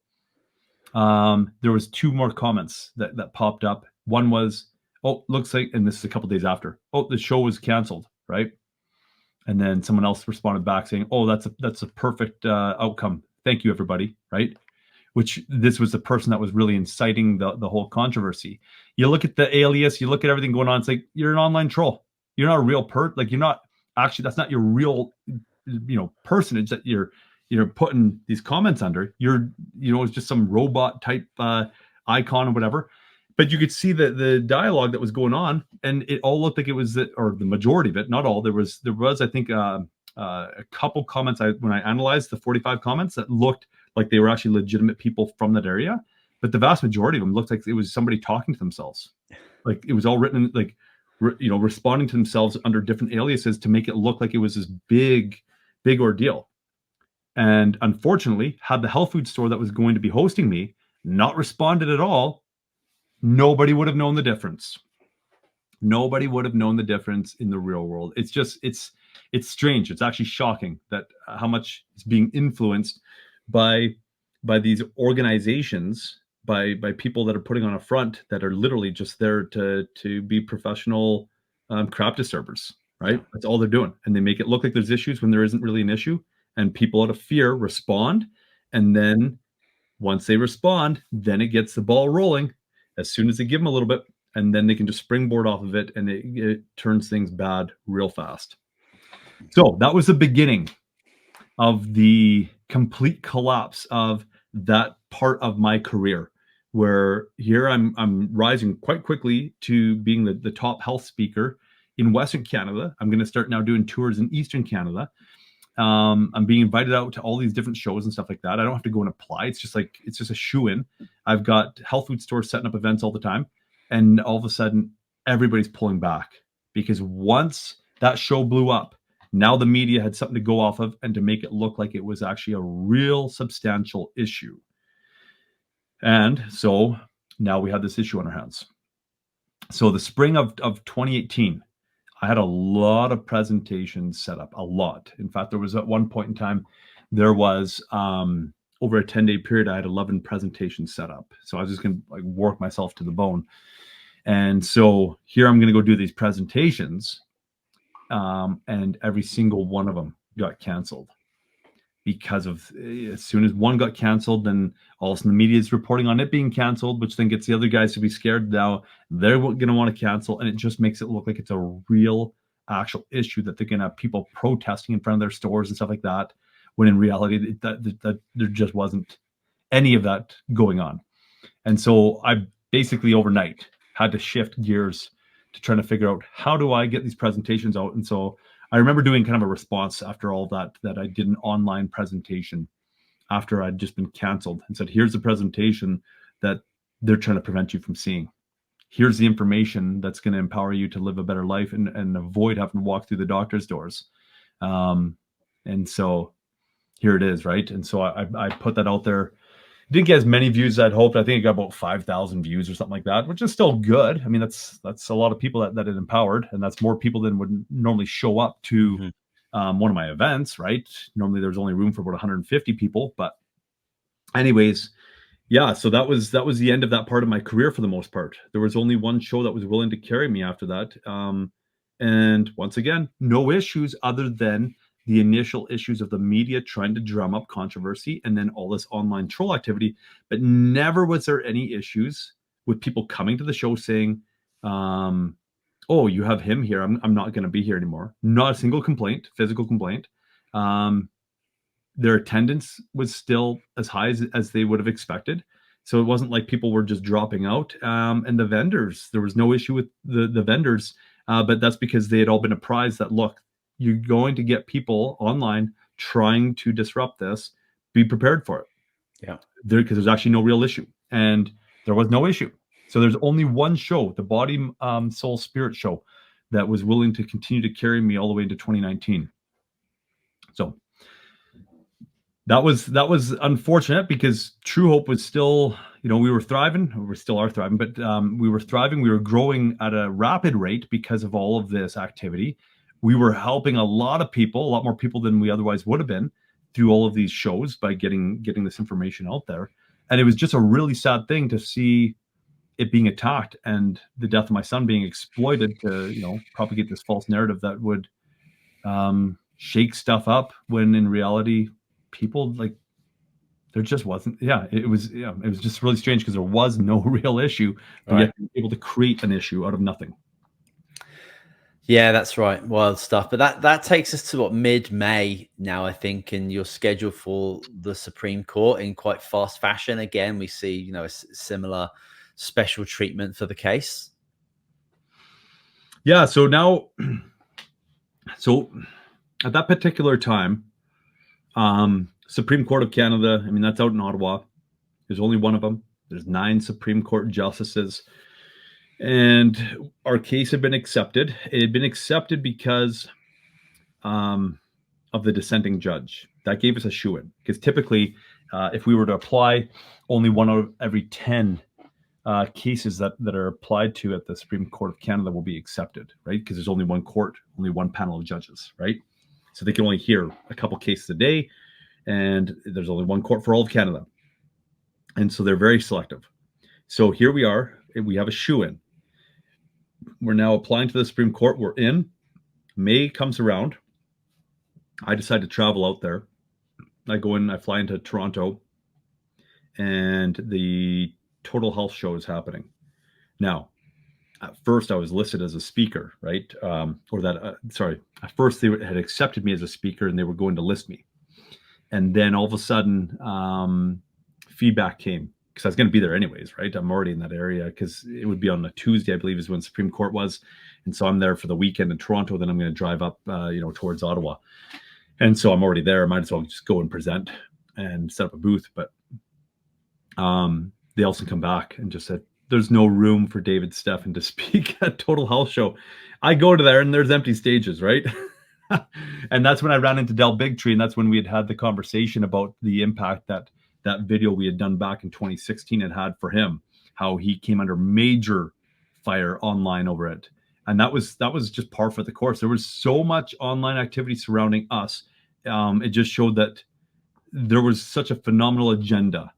There was 2 more comments that popped up. One was, oh, looks like, and this is a couple days after, oh, the show was canceled, right? And then someone else responded back saying, oh, that's a perfect outcome. Thank you, everybody, right? Which this was the person that was really inciting the whole controversy. You look at the alias, you look at everything going on, it's like, you're an online troll. You're not a real like, you're not actually, that's not your real, personage that you're putting these comments under. It's just some robot type icon or whatever. But you could see the dialogue that was going on, and it all looked like it was or the majority of it, not all. There was I think a couple comments when I analyzed the 45 comments that looked like they were actually legitimate people from that area, but the vast majority of them looked like it was somebody talking to themselves. Like it was all written like responding to themselves under different aliases to make it look like it was this big ordeal. And unfortunately, had the health food store that was going to be hosting me not responded at all, nobody would have known the difference. Nobody would have known the difference in the real world. It's just, it's strange. It's actually shocking that how much is being influenced by these organizations, by people that are putting on a front that are literally just there to be professional crap disturbers, right? Yeah. That's all they're doing. And they make it look like there's issues when there isn't really an issue. And people out of fear respond. And then once they respond, then it gets the ball rolling as soon as they give them a little bit, and then they can just springboard off of it, and it turns things bad real fast. So that was the beginning of the complete collapse of that part of my career, where here I'm rising quite quickly to being the top health speaker in Western Canada. I'm going to start now doing tours in Eastern Canada. I'm being invited out to all these different shows and stuff like that. I don't have to go and apply. It's just a shoe-in. I've got health food stores setting up events all the time. And all of a sudden, everybody's pulling back, because once that show blew up, now the media had something to go off of and to make it look like it was actually a real substantial issue. And so now we had this issue on our hands. So the spring of 2018, I had a lot of presentations set up, a lot. In fact, there was at one point in time, there was over a 10-day period, I had 11 presentations set up. So I was just going to work myself to the bone. And so here I'm going to go do these presentations, and every single one of them got canceled, because of, as soon as one got canceled, then all of a sudden the media is reporting on it being canceled, which then gets the other guys to be scared. Now they're going to want to cancel, and it just makes it look like it's a real actual issue, that they're going to have people protesting in front of their stores and stuff like that, when in reality that there just wasn't any of that going on. And so I basically overnight had to shift gears to trying to figure out, how do I get these presentations out? And so I remember doing kind of a response after all that I did an online presentation after I'd just been canceled, and said, here's the presentation that they're trying to prevent you from seeing. Here's the information that's going to empower you to live a better life and avoid having to walk through the doctor's doors. And so here it is, right? And so I put that out there. Didn't get as many views as I'd hoped. I think it got about 5,000 views or something like that, which is still good. I mean, that's a lot of people that it empowered, and that's more people than would normally show up to one of my events, right? Normally there's only room for about 150 people, but anyways, yeah. So that was the end of that part of my career for the most part. There was only one show that was willing to carry me after that, and once again, no issues other than the initial issues of the media trying to drum up controversy, and then all this online troll activity. But never was there any issues with people coming to the show saying, oh, you have him here, I'm not going to be here anymore. Not a single complaint, physical complaint. Their attendance was still as high as they would have expected. So it wasn't like people were just dropping out. And the vendors, there was no issue with the vendors, but that's because they had all been apprised that, look, you're going to get people online trying to disrupt this. Be prepared for it. Yeah. Because there's actually no real issue. And there was no issue. So there's only one show, the Body, Soul, Spirit show, that was willing to continue to carry me all the way into 2019. So that was unfortunate because Truehope was still, we were thriving. We still are thriving, but we were thriving. We were growing at a rapid rate because of all of this activity. We were helping a lot of people, a lot more people than we otherwise would have been through all of these shows by getting this information out there. And it was just a really sad thing to see it being attacked and the death of my son being exploited to, propagate this false narrative that would shake stuff up when in reality people there just wasn't. It was just really strange because there was no real issue, but yet they were able to create an issue out of nothing. Yeah, that's right. Wild stuff. But that takes us to what, mid-May now, I think, and you're scheduled for the Supreme Court in quite fast fashion. Again, we see, a similar special treatment for the case. Yeah. So now, at that particular time, Supreme Court of Canada, that's out in Ottawa. There's only one of them. There's 9 Supreme Court justices. And our case had been accepted. It had been accepted because of the dissenting judge. That gave us a shoo-in. Because typically, if we were to apply, only 1 out of every 10 cases that are applied to at the Supreme Court of Canada will be accepted, right? Because there's only one court, only one panel of judges, right? So they can only hear a couple cases a day, and there's only one court for all of Canada. And so they're very selective. So here we are. We have a shoo-in. We're now applying to the Supreme Court. We're in. May comes around. I decide to travel out there. I fly into Toronto, and the Total Health show is happening. Now, at first I was listed as a speaker, right? At first they had accepted me as a speaker and they were going to list me. And then all of a sudden, feedback came because I was going to be there anyways, right? I'm already in that area because it would be on a Tuesday, I believe is when Supreme Court was. And so I'm there for the weekend in Toronto. Then I'm going to drive up, towards Ottawa. And so I'm already there. I might as well just go and present and set up a booth. But they also come back and just said, there's no room for David Steffen to speak at Total Health Show. I go to there and there's empty stages, right? And that's when I ran into Del Bigtree, and that's when we had the conversation about the impact that video we had done back in 2016 had for him, how he came under major fire online over it. And that was just par for the course. There was so much online activity surrounding us. It just showed that there was such a phenomenal agenda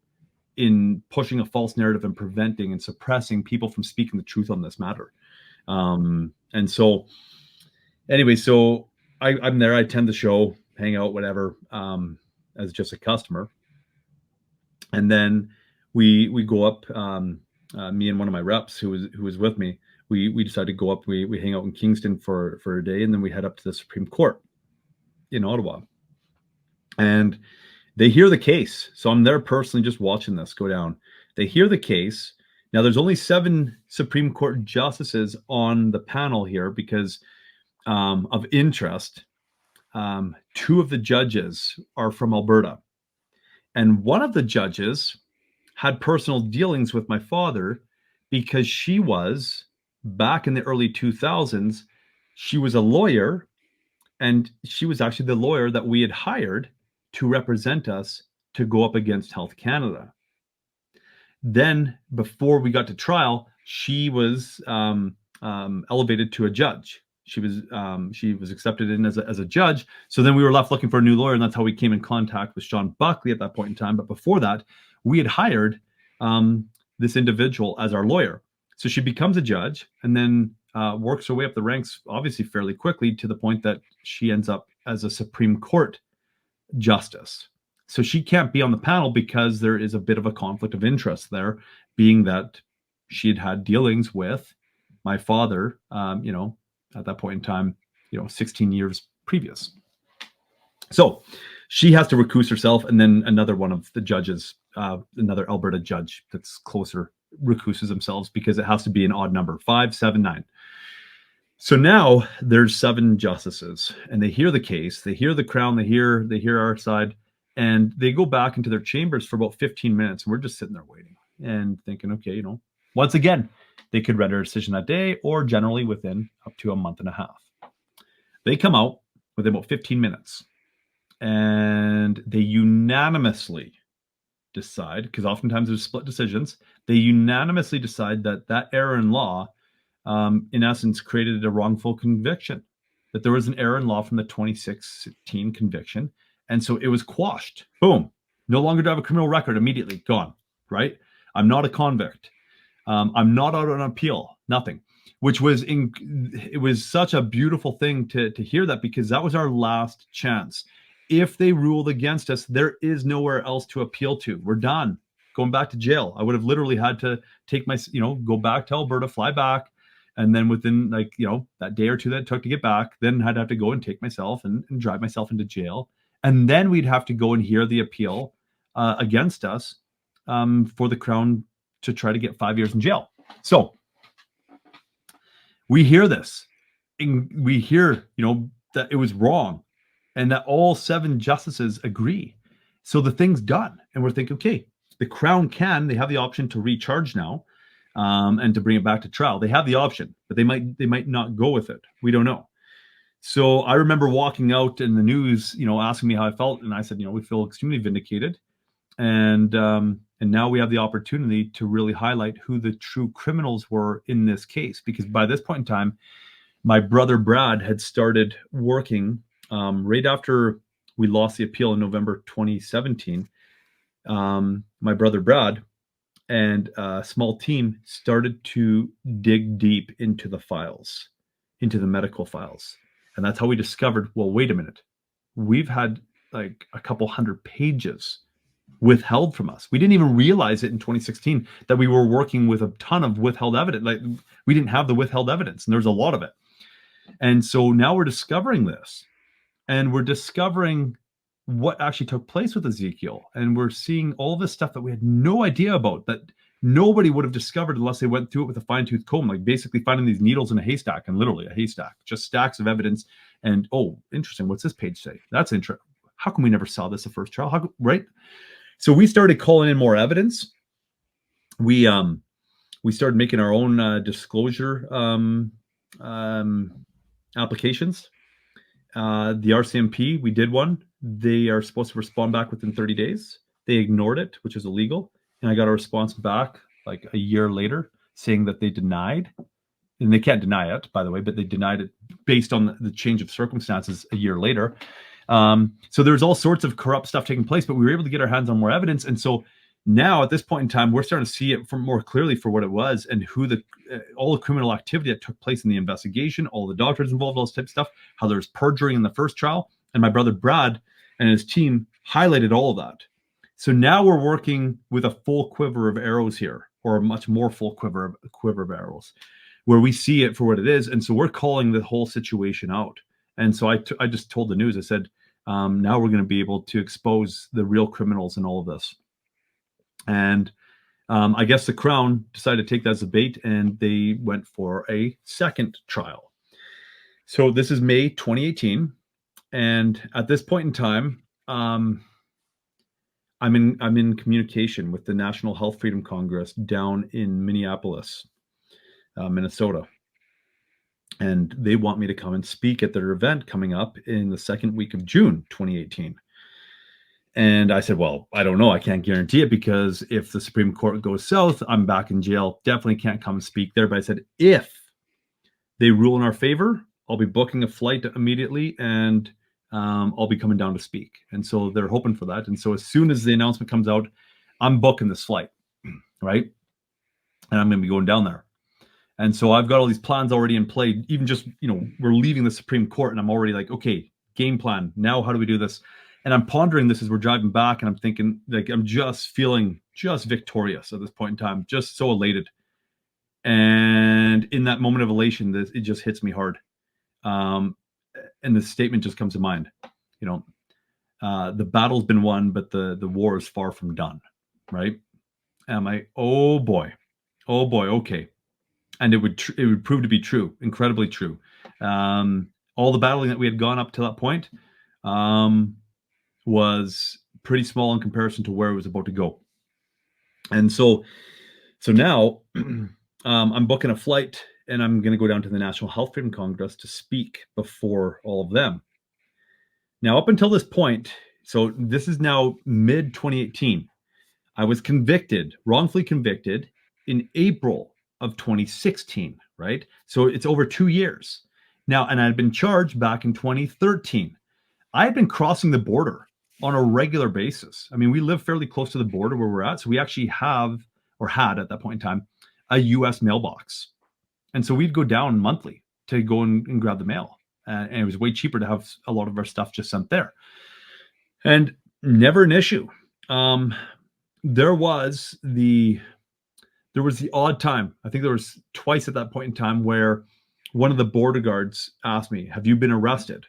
in pushing a false narrative and preventing and suppressing people from speaking the truth on this matter. And so anyway, so I'm there, I attend the show, hang out, whatever, as just a customer. And then we go up, me and one of my reps who was with me, we decided to go up, we hang out in Kingston for a day, and then we head up to the Supreme Court in Ottawa. And they hear the case. So I'm there personally just watching this go down. They hear the case. Now there's only 7 Supreme Court justices on the panel here because of interest. 2 of the judges are from Alberta. And one of the judges had personal dealings with my father because she was, back in the early 2000s, she was a lawyer, and she was actually the lawyer that we had hired to represent us to go up against Health Canada. Then, before we got to trial, she was elevated to a judge. She was accepted in as a judge. So then we were left looking for a new lawyer, and that's how we came in contact with Sean Buckley at that point in time. But before that, we had hired this individual as our lawyer. So she becomes a judge, and then works her way up the ranks, obviously fairly quickly, to the point that she ends up as a Supreme Court justice. So she can't be on the panel because there is a bit of a conflict of interest there, being that she had dealings with my father, at that point in time, 16 years previous. So she has to recuse herself, and then another one of the judges, another Alberta judge that's closer, recuses themselves because it has to be an odd number, 5, 7, 9. So now there's 7 justices, and they hear the case, they hear the Crown, they hear our side, and they go back into their chambers for about 15 minutes. And we're just sitting there waiting and thinking, okay, once again, they could render a decision that day or generally within up to a month and a half. They come out within about 15 minutes, and they unanimously decide, because oftentimes there's split decisions, they unanimously decide that that error in law, in essence, created a wrongful conviction, that there was an error in law from the 2016 conviction. And so it was quashed. Boom. No longer do I have a criminal record. Immediately gone, right? I'm not a convict. I'm not out on appeal. Nothing. Which was it was such a beautiful thing to hear that, because that was our last chance. If they ruled against us, there is nowhere else to appeal to. We're done. Going back to jail. I would have literally had to take my, go back to Alberta, fly back, and then within that day or two that it took to get back, then I'd have to go and take myself and drive myself into jail, and then we'd have to go and hear the appeal against us, for the Crown to try to get 5 years in jail. So we hear this, and we hear, that it was wrong, and that all 7 justices agree. So the thing's done, and we're thinking, okay, the Crown they have the option to recharge now, and to bring it back to trial. They have the option, but they might not go with it. We don't know. So I remember walking out in the news, asking me how I felt, and I said, we feel extremely vindicated, and now we have the opportunity to really highlight who the true criminals were in this case, because by this point in time, my brother Brad had started working right after we lost the appeal in November 2017. My brother Brad and a small team started to dig deep into the files, into the medical files. And that's how we discovered, well, wait a minute. We've had like a couple hundred pages withheld from us. We didn't even realize it in 2016 that we were working with a ton of withheld evidence. Like, we didn't have the withheld evidence, and there's a lot of it. And so now we're discovering this, and we're discovering what actually took place with Ezekiel. And we're seeing all this stuff that we had no idea about, that nobody would have discovered unless they went through it with a fine-tooth comb, like basically finding these needles in a haystack, and literally a haystack, just stacks of evidence. And, oh, interesting. What's this page say? That's interesting. How come we never saw this the first trial? Right? So we started calling in more evidence. We started making our own disclosure applications. The RCMP, we did one. They are supposed to respond back within 30 days. They ignored it, which is illegal. And I got a response back like a year later saying that they denied. And they can't deny it, by the way, but they denied it based on the change of circumstances a year later. So there's all sorts of corrupt stuff taking place, but we were able to get our hands on more evidence. And so now at this point in time, we're starting to see it more clearly for what it was, and who all the criminal activity that took place in the investigation, all the doctors involved, all this type of stuff, how there was perjury in the first trial. And my brother Brad and his team highlighted all of that. So now we're working with a full quiver of arrows here, or a much more full quiver of arrows, where we see it for what it is. And so we're calling the whole situation out. And so I just told the news, I said, now we're going to be able to expose the real criminals in all of this. And I guess the Crown decided to take that as a bait, and they went for a second trial. So this is May 2018. And at this point in time, I'm in communication with the National Health Freedom Congress down in Minneapolis, Minnesota. And they want me to come and speak at their event coming up in the second week of June 2018. And I said, well, I don't know. I can't guarantee it, because if the Supreme Court goes south, I'm back in jail. Definitely can't come and speak there. But I said, if they rule in our favor, I'll be booking a flight immediately, and I'll be coming down to speak. And so they're hoping for that. And so as soon as the announcement comes out, I'm booking this flight, right? And I'm going to be going down there. And so I've got all these plans already in play. Even just, we're leaving the Supreme Court, and I'm already like, okay, game plan. Now, how do we do this? And I'm pondering this as we're driving back, and I'm thinking, like, I'm just feeling just victorious at this point in time, just so elated. And in that moment of elation, it just hits me hard. And the statement just comes to mind, the battle's been won, but the war is far from done, right? And I'm like, oh boy, okay. And it would prove to be true, incredibly true. All the battling that we had gone up to that point was pretty small in comparison to where it was about to go. And so now I'm booking a flight, and I'm going to go down to the National Health Freedom Congress to speak before all of them. Now, up until this point, so this is now mid 2018, I was wrongfully convicted in April of 2016, right? So it's over 2 years. Now, and I had been charged back in 2013. I had been crossing the border on a regular basis. I mean, we live fairly close to the border where we're at. So we actually have, or had at that point in time, a US mailbox. And so we'd go down monthly to go and grab the mail. And it was way cheaper to have a lot of our stuff just sent there. And never an issue. There was the odd time. I think there was twice at that point in time where one of the border guards asked me, "Have you been arrested?"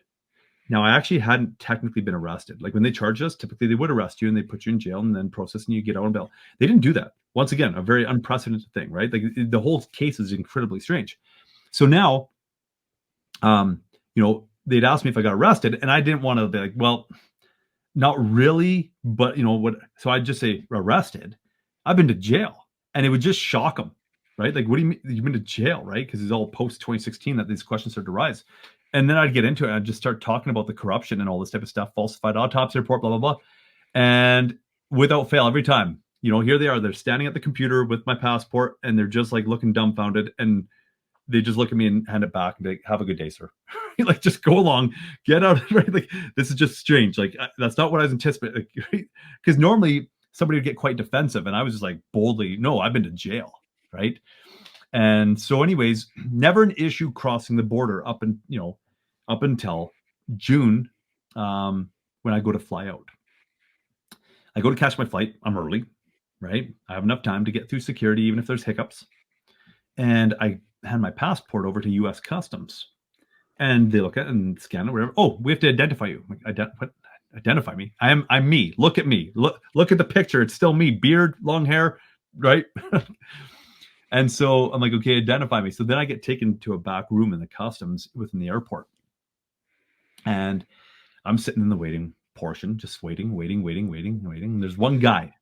Now, I actually hadn't technically been arrested. Like when they charge us, typically they would arrest you and they put you in jail and then process and you get out on bail. They didn't do that. Once again, a very unprecedented thing, right? Like the whole case is incredibly strange. So now, they'd asked me if I got arrested, and I didn't want to be like, well, not really, but what? So I'd just say arrested. I've been to jail, and it would just shock them, right? Like, what do you mean you've been to jail, right? Because it's all post 2016 that these questions started to rise. And then I'd get into it. I'd just start talking about the corruption and all this type of stuff, falsified autopsy report, blah, blah, blah. And without fail, every time, here they are, they're standing at the computer with my passport and they're just like looking dumbfounded. And they just look at me and hand it back and be like, "Have a good day, sir." Like, just go along, get out. Right? Like, this is just strange. Like, that's not what I was anticipating. Like, right? Because normally somebody would get quite defensive. And I was just like, boldly, "No, I've been to jail." Right. And so anyways, never an issue crossing the border up until June, when I go to fly out. I go to catch my flight. I'm early, right? I have enough time to get through security, even if there's hiccups. And I hand my passport over to U.S. Customs. And they look at it and scan it, whatever. "Oh, we have to identify you." I'm like, what? Identify me? I'm me. Look at me. Look at the picture. It's still me. Beard, long hair, right? And so I'm like, "Okay, identify me." So then I get taken to a back room in the customs within the airport. And I'm sitting in the waiting portion, just waiting. And there's one guy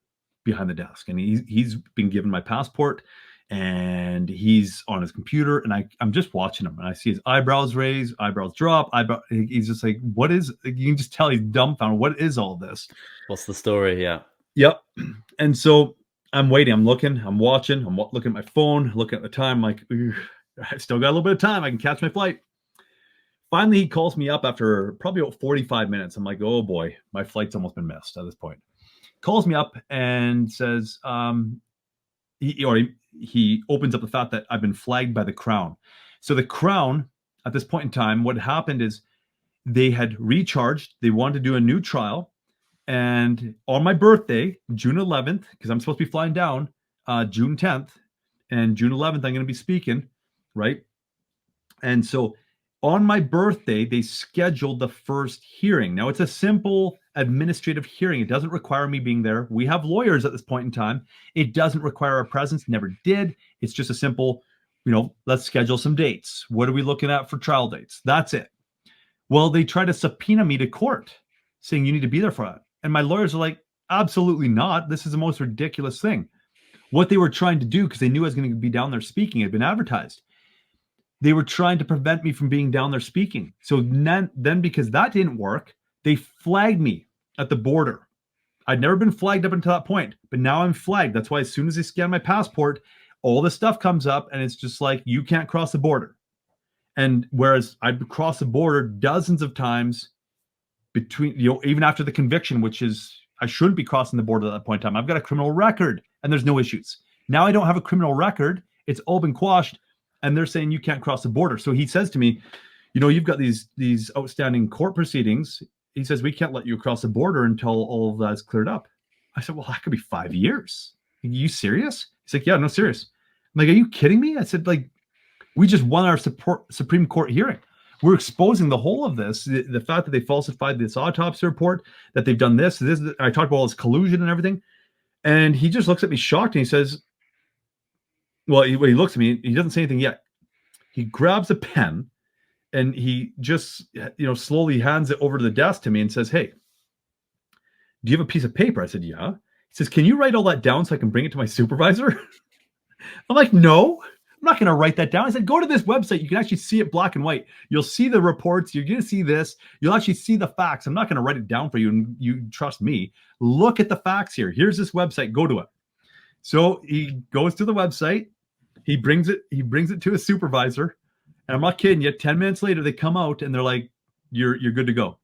behind the desk, and he's been given my passport, and he's on his computer, and I'm just watching him, and I see his eyebrows raise, eyebrows drop, he's just like, "What is?" You can just tell he's dumbfounded. What is all this? What's the story? Yeah. Yep. And so I'm waiting. I'm looking. I'm watching. I'm looking at my phone, looking at the time. Like, I still got a little bit of time. I can catch my flight. Finally, he calls me up after probably about 45 minutes. I'm like, "Oh boy, my flight's almost been missed at this point." Calls me up and says, he opens up the fact that I've been flagged by the Crown. So the Crown, at this point in time, what happened is they had recharged. They wanted to do a new trial. And on my birthday, June 11th, because I'm supposed to be flying down June 10th, and June 11th, I'm going to be speaking, right? And so on my birthday, they scheduled the first hearing. Now, it's a simple administrative hearing. It doesn't require me being there. We have lawyers at this point in time. It doesn't require our presence, never did. It's just a simple, let's schedule some dates. What are we looking at for trial dates? That's it. Well, they try to subpoena me to court, saying you need to be there for that. And my lawyers are like, "Absolutely not. This is the most ridiculous thing." What they were trying to do, because they knew I was going to be down there speaking, it had been advertised. They were trying to prevent me from being down there speaking. So then because that didn't work, they flagged me at the border. I'd never been flagged up until that point, but now I'm flagged. That's why as soon as they scan my passport, all this stuff comes up, and it's just like, "You can't cross the border." And whereas I'd crossed the border dozens of times between, even after the conviction, which is, I shouldn't be crossing the border at that point in time. I've got a criminal record and there's no issues. Now I don't have a criminal record. It's all been quashed, and they're saying you can't cross the border. So he says to me, "You've got these outstanding court proceedings." He says, "We can't let you across the border until all of that's cleared up." I said, "Well, that could be 5 years. Are you serious?" He's like, "Yeah, no, serious." I'm like, "Are you kidding me?" I said, like, we just won our Supreme Court hearing. We're exposing the whole of this, the fact that they falsified this autopsy report, that they've done this. I talked about all this collusion and everything. And he just looks at me shocked, and he says, he looks at me, he doesn't say anything yet. He grabs a pen and he just, slowly hands it over to the desk to me and says, "Hey, do you have a piece of paper?" I said, "Yeah." He says, "Can you write all that down so I can bring it to my supervisor?" I'm like, "No." I'm not going to write that down. I said, go to this website. You can actually see it black and white. You'll see the reports. You're going to see this. You'll actually see the facts. I'm not going to write it down for you. And you trust me. Look at the facts here. Here's this website. Go to it. So he goes to the website. He brings it to his supervisor. And I'm not kidding you. 10 minutes later, they come out and they're like, you're good to go.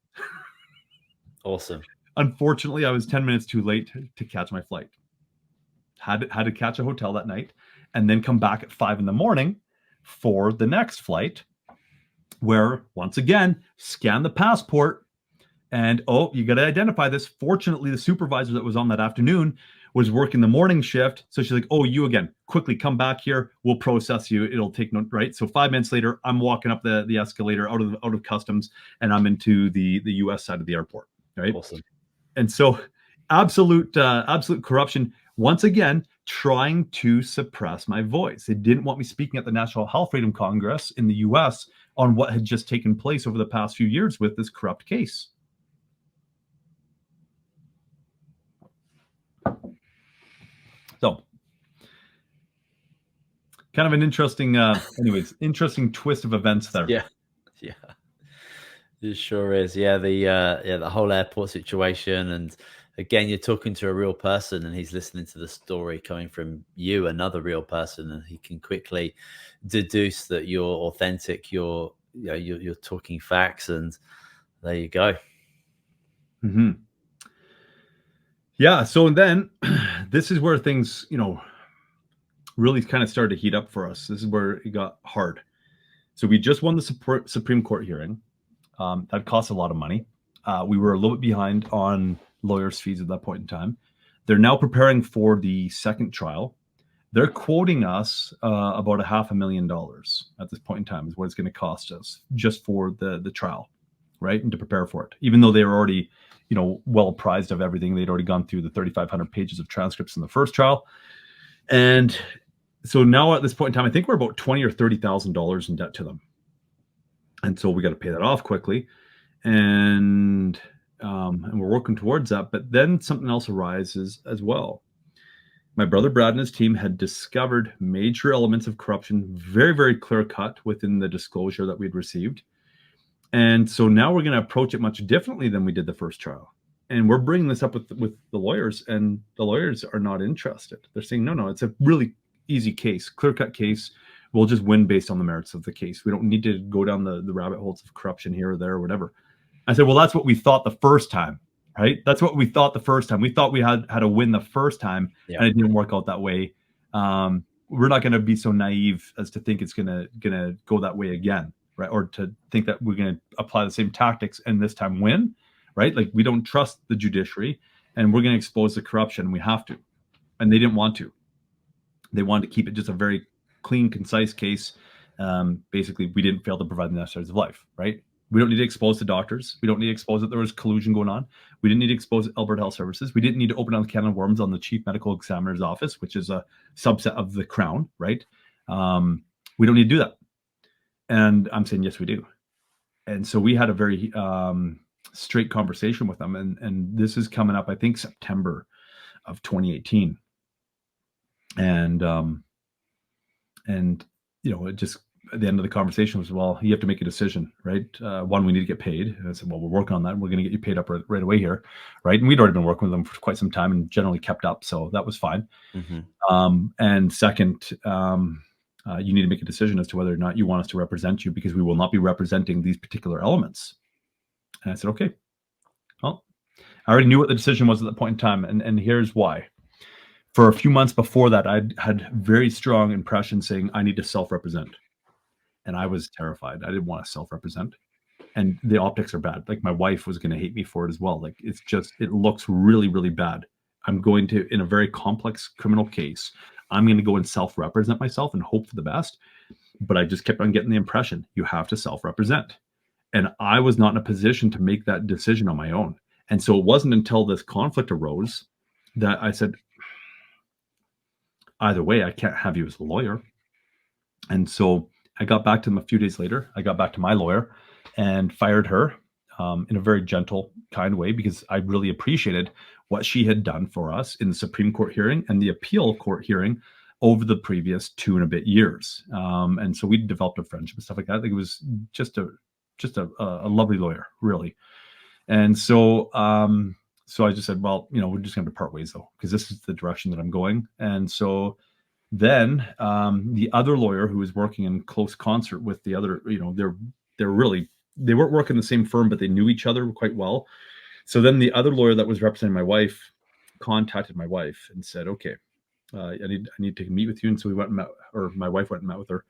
Awesome. Unfortunately, I was 10 minutes too late to catch my flight. Had to catch a hotel that night and then come back at 5 a.m. for the next flight, where once again, scan the passport and, oh, you got to identify this. Fortunately, the supervisor that was on that afternoon was working the morning shift. So she's like, oh, you again, quickly come back here. We'll process you. It'll take no, right. So 5 minutes later, I'm walking up the escalator out of customs and I'm into the US side of the airport. Right. Awesome. And so absolute corruption. Once again, trying to suppress my voice. They didn't want me speaking at the National Health Freedom Congress in the US on what had just taken place over the past few years with this corrupt case. So, kind of an interesting, interesting twist of events there. Yeah. It sure is. Yeah, the whole airport situation, and again, you're talking to a real person, and he's listening to the story coming from you, another real person, and he can quickly deduce that you're authentic. You're talking facts, and there you go. Mm-hmm. Yeah. So then, this is where things, really kind of started to heat up for us. This is where it got hard. So we just won the Supreme Court hearing. That cost a lot of money. We were a little bit behind on lawyers' fees at that point in time. They're now preparing for the second trial. They're quoting us about $500,000 at this point in time is what it's going to cost us just for the trial, right? And to prepare for it, even though they were already, well apprised of everything. They'd already gone through the 3,500 pages of transcripts in the first trial. And so now at this point in time, I think we're about $20,000 or $30,000 in debt to them. And so we got to pay that off quickly. And we're working towards that. But then something else arises as well. My brother Brad and his team had discovered major elements of corruption, very, very clear cut within the disclosure that we'd received. And so now we're going to approach it much differently than we did the first trial. And we're bringing this up with the lawyers, and the lawyers are not interested. They're saying, no, it's a really easy case, clear cut case. We'll just win based on the merits of the case. We don't need to go down the rabbit holes of corruption here or there or whatever. I said, well, that's what we thought the first time, right? That's what we thought the first time. We thought we had to win the first time, and it didn't work out that way. We're not going to be so naive as to think it's going to go that way again, right? Or to think that we're going to apply the same tactics and this time win, right? Like, we don't trust the judiciary, and we're going to expose the corruption. We have to, and they didn't want to. They wanted to keep it just a very clean, concise case. Basically, we didn't fail to provide the necessaries of life, right? We don't need to expose the doctors. We don't need to expose that there was collusion going on. We didn't need to expose Alberta Health Services. We didn't need to open on the can of worms on the Chief Medical Examiner's Office, which is a subset of the Crown, right? We don't need to do that. And I'm saying, yes, we do. And so we had a very straight conversation with them. And this is coming up, I think, September of 2018. And it just, at the end of the conversation was, well, you have to make a decision, right? One, we need to get paid. And I said, well, we're working on that. We're going to get you paid up right away here, right? And we'd already been working with them for quite some time and generally kept up, so that was fine. Mm-hmm. And second, you need to make a decision as to whether or not you want us to represent you, because we will not be representing these particular elements. And I said, okay. Well, I already knew what the decision was at that point in time, and here's why. For a few months before that, I had very strong impressions saying I need to self-represent. And I was terrified. I didn't want to self-represent. And the optics are bad. Like, my wife was going to hate me for it as well. Like, it looks really, really bad. I'm going to, in a very complex criminal case, I'm going to go and self-represent myself and hope for the best. But I just kept on getting the impression, you have to self-represent. And I was not in a position to make that decision on my own. And so it wasn't until this conflict arose that I said, either way, I can't have you as a lawyer. And so I got back to them a few days later. I got back to my lawyer and fired her in a very gentle, kind way, because I really appreciated what she had done for us in the Supreme Court hearing and the appeal court hearing over the previous 2 and a bit years. And so we developed a friendship and stuff like that. I think it was just a lovely lawyer, really. And so so I just said, well, we're just going to part ways though, because this is the direction that I'm going. And so then the other lawyer who was working in close concert with the other, they weren't working the same firm, but they knew each other quite well. So then the other lawyer that was representing my wife contacted my wife and said, okay, I need to meet with you. And so we went and met, or my wife went and met with her.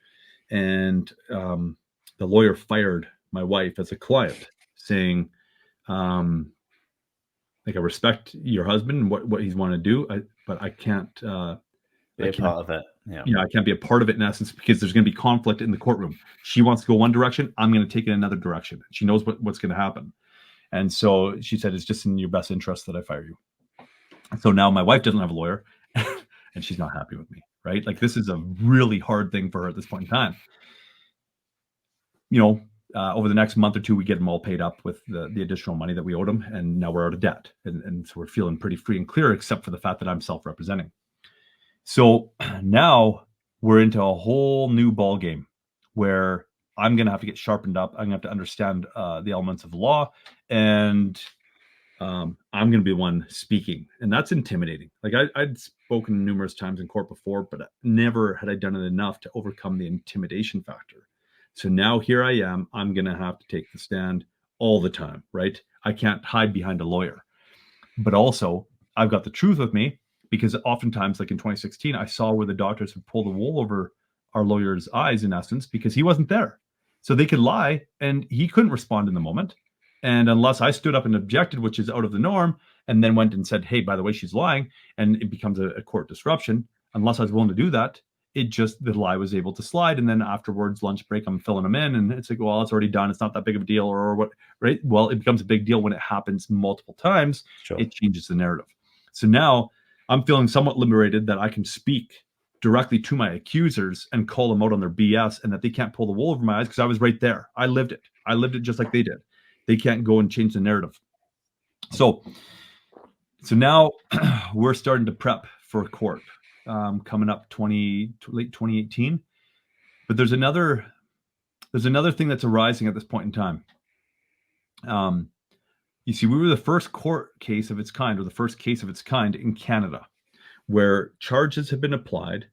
And the lawyer fired my wife as a client, saying, like, I respect your husband and what he's want to do, but I can't be a part of it. I can't be a part of it in essence, because there's going to be conflict in the courtroom. She wants to go one direction, I'm going to take it another direction. She knows what's going to happen. And so she said, it's just in your best interest that I fire you. So now my wife doesn't have a lawyer and she's not happy with me, right? Like, this is a really hard thing for her at this point in time. Over the next month or two, we get them all paid up with the additional money that we owed them. And now we're out of debt. And so we're feeling pretty free and clear, except for the fact that I'm self-representing. So now we're into a whole new ball game where I'm going to have to get sharpened up. I'm going to have to understand the elements of the law, and I'm going to be the one speaking. And that's intimidating. Like, I'd spoken numerous times in court before, but never had I done it enough to overcome the intimidation factor. So now here I am. I'm going to have to take the stand all the time, right? I can't hide behind a lawyer. But also, I've got the truth with me, because oftentimes, like in 2016, I saw where the doctors would pull the wool over our lawyer's eyes, in essence, because he wasn't there. So they could lie, and he couldn't respond in the moment. And unless I stood up and objected, which is out of the norm, and then went and said, hey, by the way, she's lying, and it becomes a court disruption, unless I was willing to do that, the lie was able to slide. And then afterwards, lunch break, I'm filling them in, and it's like, well, it's already done. It's not that big of a deal, or what, right? Well, it becomes a big deal when it happens multiple times. Sure. It changes the narrative. So now I'm feeling somewhat liberated that I can speak directly to my accusers and call them out on their BS, and that they can't pull the wool over my eyes, because I was right there. I lived it. I lived it just like they did. They can't go and change the narrative. So now we're starting to prep for court coming up late 2018. But there's another thing that's arising at this point in time. You see, we were the first court case of its kind, or the first case of its kind in Canada, where charges have been applied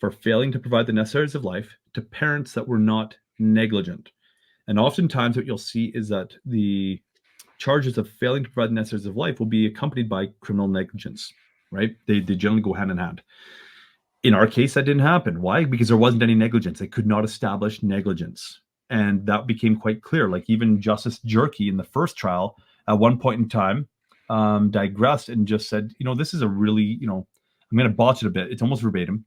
for failing to provide the necessaries of life to parents that were not negligent. And oftentimes what you'll see is that the charges of failing to provide the necessaries of life will be accompanied by criminal negligence, right? They generally go hand in hand. In our case, that didn't happen. Why? Because there wasn't any negligence. They could not establish negligence. And that became quite clear. Like, even Justice Jerky in the first trial at one point in time digressed and just said, this is a really, I'm going to botch it a bit. It's almost verbatim.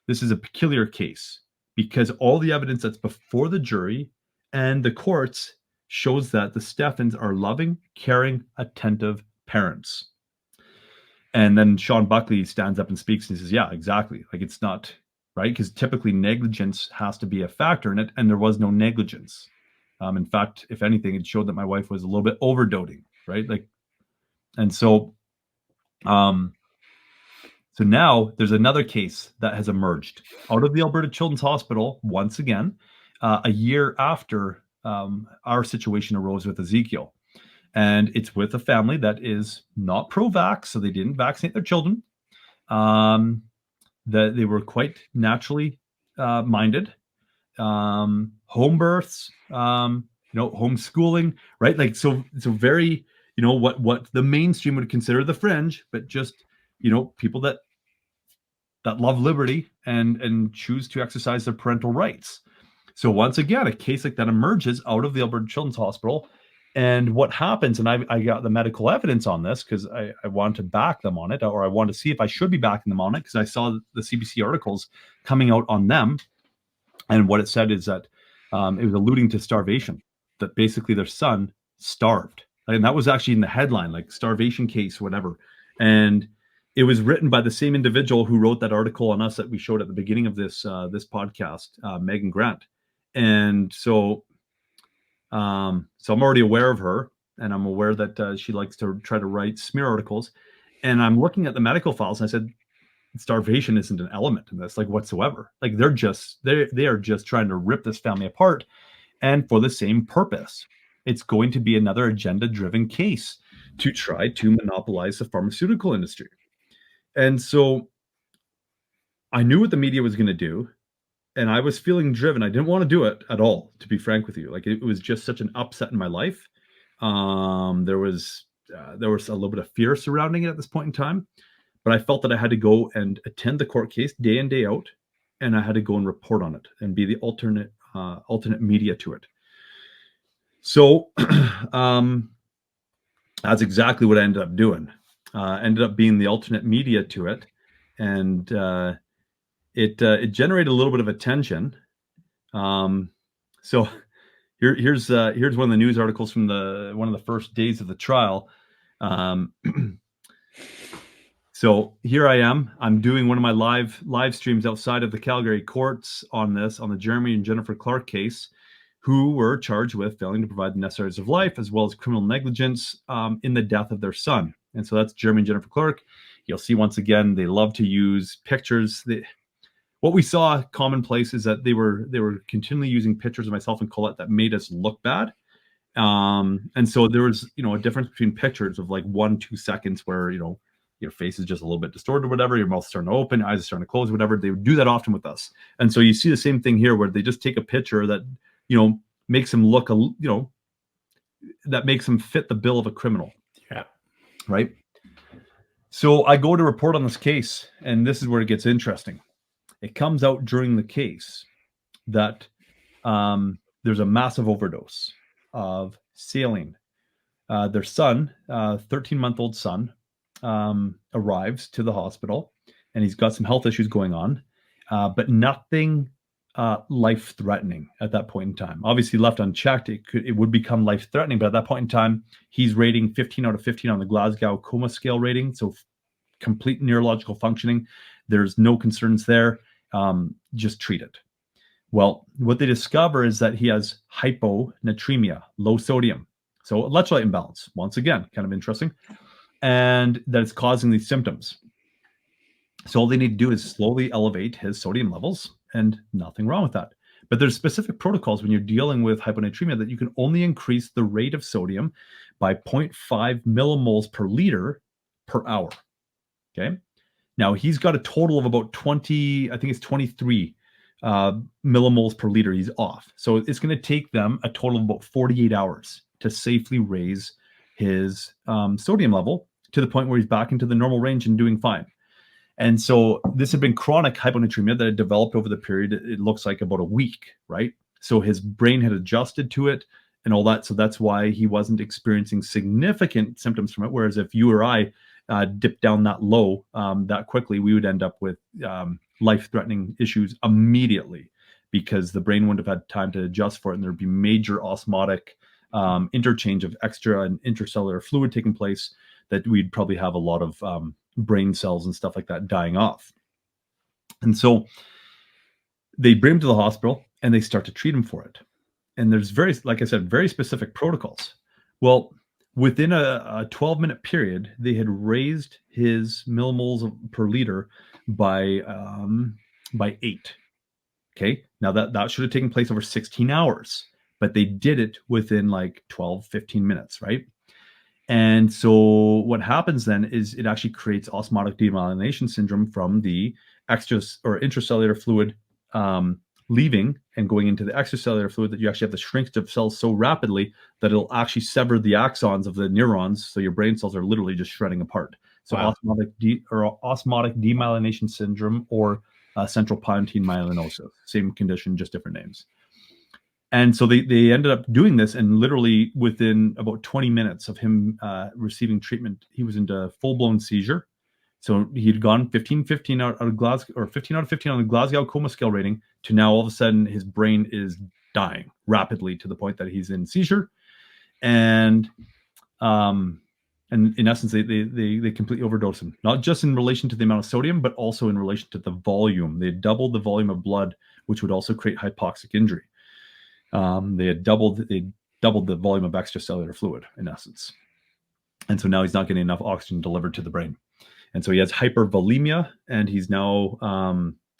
This is a peculiar case, because all the evidence that's before the jury and the courts shows that the Steffens are loving, caring, attentive parents. And then Sean Buckley stands up and speaks and he says, yeah, exactly. Like, it's not right, because typically negligence has to be a factor in it, and there was no negligence. In fact, if anything, it showed that my wife was a little bit overdoting, right? Like, and so now there's another case that has emerged out of the Alberta Children's Hospital once again, a year after our situation arose with Ezekiel. And it's with a family that is not pro-vax, so they didn't vaccinate their children. That they were quite naturally minded. Home births, homeschooling, right? Like, so very, what the mainstream would consider the fringe, but just, people that love liberty and choose to exercise their parental rights. So once again, a case like that emerges out of the Alberta Children's Hospital. And what happens, and I got the medical evidence on this because I wanted to back them on it, or I wanted to see if I should be backing them on it, because I saw the CBC articles coming out on them. And what it said is that it was alluding to starvation, that basically their son starved. And that was actually in the headline, like starvation case, whatever. And it was written by the same individual who wrote that article on us that we showed at the beginning of this podcast, Megan Grant. And so I'm already aware of her, and I'm aware that she likes to try to write smear articles. And I'm looking at the medical files, and I said, starvation isn't an element in this, like, whatsoever. Like, they are just trying to rip this family apart, and for the same purpose. It's going to be another agenda-driven case to try to monopolize the pharmaceutical industry. And so I knew what the media was going to do, and I was feeling driven. I didn't want to do it at all, to be frank with you. Like, it was just such an upset in my life. There was a little bit of fear surrounding it at this point in time, but I felt that I had to go and attend the court case day in, day out, and I had to go and report on it and be the alternate media to it. So that's exactly what I ended up doing. Ended up being the alternate media to it, and it generated a little bit of attention. So here's one of the news articles from one of the first days of the trial. So here I am. I'm doing one of my live streams outside of the Calgary courts on the Jeremy and Jennifer Clark case, who were charged with failing to provide the necessaries of life, as well as criminal negligence in the death of their son. And so that's Jeremy and Jennifer Clark. You'll see once again, they love to use pictures. What we saw commonplace is that they were continually using pictures of myself and Colette that made us look bad. And so there was, a difference between pictures of like 1-2 seconds where, your face is just a little bit distorted or whatever, your mouth's starting to open, eyes are starting to close, whatever. They would do that often with us. And so you see the same thing here where they just take a picture that, makes them look, that makes them fit the bill of a criminal. Yeah. Right. So I go to report on this case, and this is where it gets interesting. It comes out during the case that there's a massive overdose of saline. Their son, 13-month-old son, arrives to the hospital, and he's got some health issues going on, but nothing life-threatening at that point in time. Obviously, left unchecked, it would become life-threatening, but at that point in time, he's rating 15 out of 15 on the Glasgow Coma Scale rating, so complete neurological functioning. There's no concerns there. Just treat it. Well, what they discover is that he has hyponatremia, low sodium, so electrolyte imbalance. Once again, kind of interesting. And that it's causing these symptoms. So all they need to do is slowly elevate his sodium levels, and nothing wrong with that. But there's specific protocols when you're dealing with hyponatremia that you can only increase the rate of sodium by 0.5 millimoles per liter per hour. Okay. Now he's got a total of about 20, I think it's 23 millimoles per liter he's off. So it's going to take them a total of about 48 hours to safely raise his sodium level to the point where he's back into the normal range and doing fine. And so this had been chronic hyponatremia that had developed over the period, it looks like about a week, right? So his brain had adjusted to it and all that. So that's why he wasn't experiencing significant symptoms from it. Whereas if you or I dipped down that low that quickly, we would end up with life-threatening issues immediately, because the brain wouldn't have had time to adjust for it, and there'd be major osmotic interchange of extra and intracellular fluid taking place that we'd probably have a lot of brain cells and stuff like that dying off. And so they bring him to the hospital and they start to treat him for it. And there's like I said, very specific protocols. Well, within a 12-minute period, they had raised his millimoles per liter by 8. Okay. Now that should have taken place over 16 hours, but they did it within like 12, 15 minutes, right? And so what happens then is it actually creates osmotic demyelination syndrome from the intracellular fluid leaving and going into the extracellular fluid, that you actually have the shrinkage of cells so rapidly that it'll actually sever the axons of the neurons. So your brain cells are literally just shredding apart. So wow. Osmotic demyelination syndrome, or central pontine myelinosis, same condition, just different names. And so they ended up doing this, and literally within about 20 minutes of him receiving treatment, he was into full-blown seizure. So he'd gone 15 out of Glasgow, or 15 out of 15 on the Glasgow Coma Scale rating, to now all of a sudden his brain is dying rapidly to the point that he's in seizure. And in essence, they completely overdose him, not just in relation to the amount of sodium, but also in relation to the volume. They doubled the volume of blood, which would also create hypoxic injury. They doubled the volume of extracellular fluid, in essence. And so now he's not getting enough oxygen delivered to the brain. And so he has hypervolemia, and he's now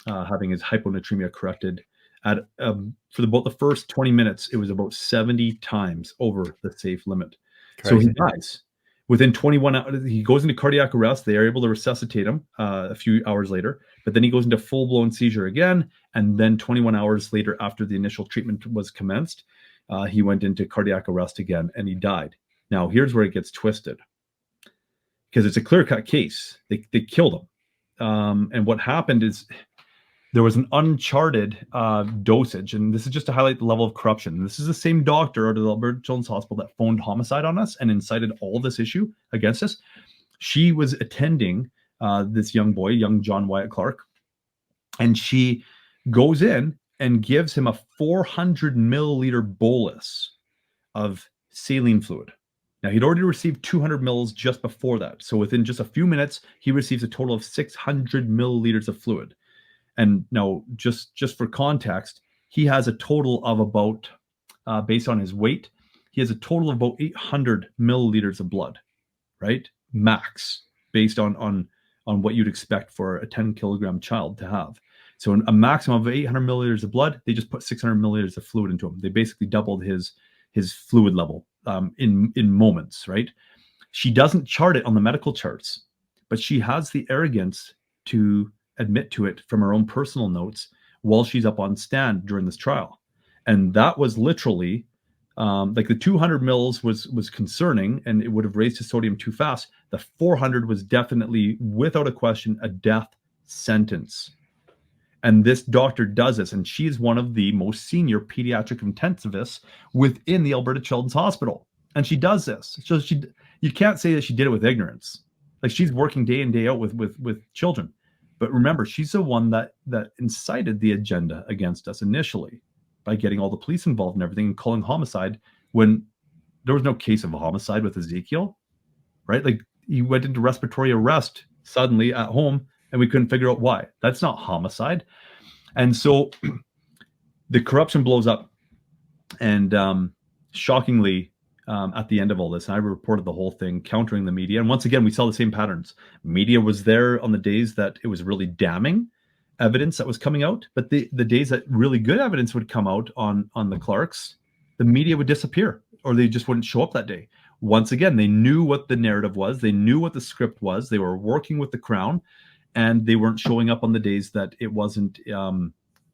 having his hyponatremia corrected. At for about the first 20 minutes, it was about 70 times over the safe limit. Crazy. So he dies. Within 21 hours, he goes into cardiac arrest. They are able to resuscitate him a few hours later, but then he goes into full-blown seizure again. And then 21 hours later, after the initial treatment was commenced, he went into cardiac arrest again, and he died. Now, here's where it gets twisted, because it's a clear-cut case. They killed him. And what happened is there was an uncharted dosage, and this is just to highlight the level of corruption. This is the same doctor out of the Alberta Children's Hospital that phoned homicide on us and incited all this issue against us. She was attending this young boy, young John Wyatt Clark, and she goes in and gives him a 400 milliliter bolus of saline fluid. Now, he'd already received 200 mils just before that. So within just a few minutes, he receives a total of 600 milliliters of fluid. And now, just for context, he has a total of about, based on his weight, he has a total of about 800 milliliters of blood, right? Max, based on what you'd expect for a 10 kilogram child to have. So a maximum of 800 milliliters of blood, they just put 600 milliliters of fluid into him. They basically doubled his fluid level in moments, right? She doesn't chart it on the medical charts, but she has the arrogance to admit to it from her own personal notes while she's up on stand during this trial. And that was literally like the 200 mils was concerning, and it would have raised his sodium too fast. The 400 was definitely, without a question, a death sentence. And this doctor does this, and she is one of the most senior pediatric intensivists within the Alberta Children's Hospital. And she does this. So you can't say that she did it with ignorance. Like, she's working day in, day out with children. But remember, she's the one that incited the agenda against us initially by getting all the police involved and everything and calling homicide when there was no case of a homicide with Ezekiel, right? Like, he went into respiratory arrest suddenly at home and we couldn't figure out why. That's not homicide. And so the corruption blows up. And shockingly, at the end of all this, and I reported the whole thing, countering the media. And once again, we saw the same patterns. Media was there on the days that it was really damning evidence that was coming out, but the days that really good evidence would come out on the Clarks, the media would disappear, or they just wouldn't show up that day. Once again, they knew what the narrative was. They knew what the script was. They were working with the Crown, and they weren't showing up on the days that it wasn't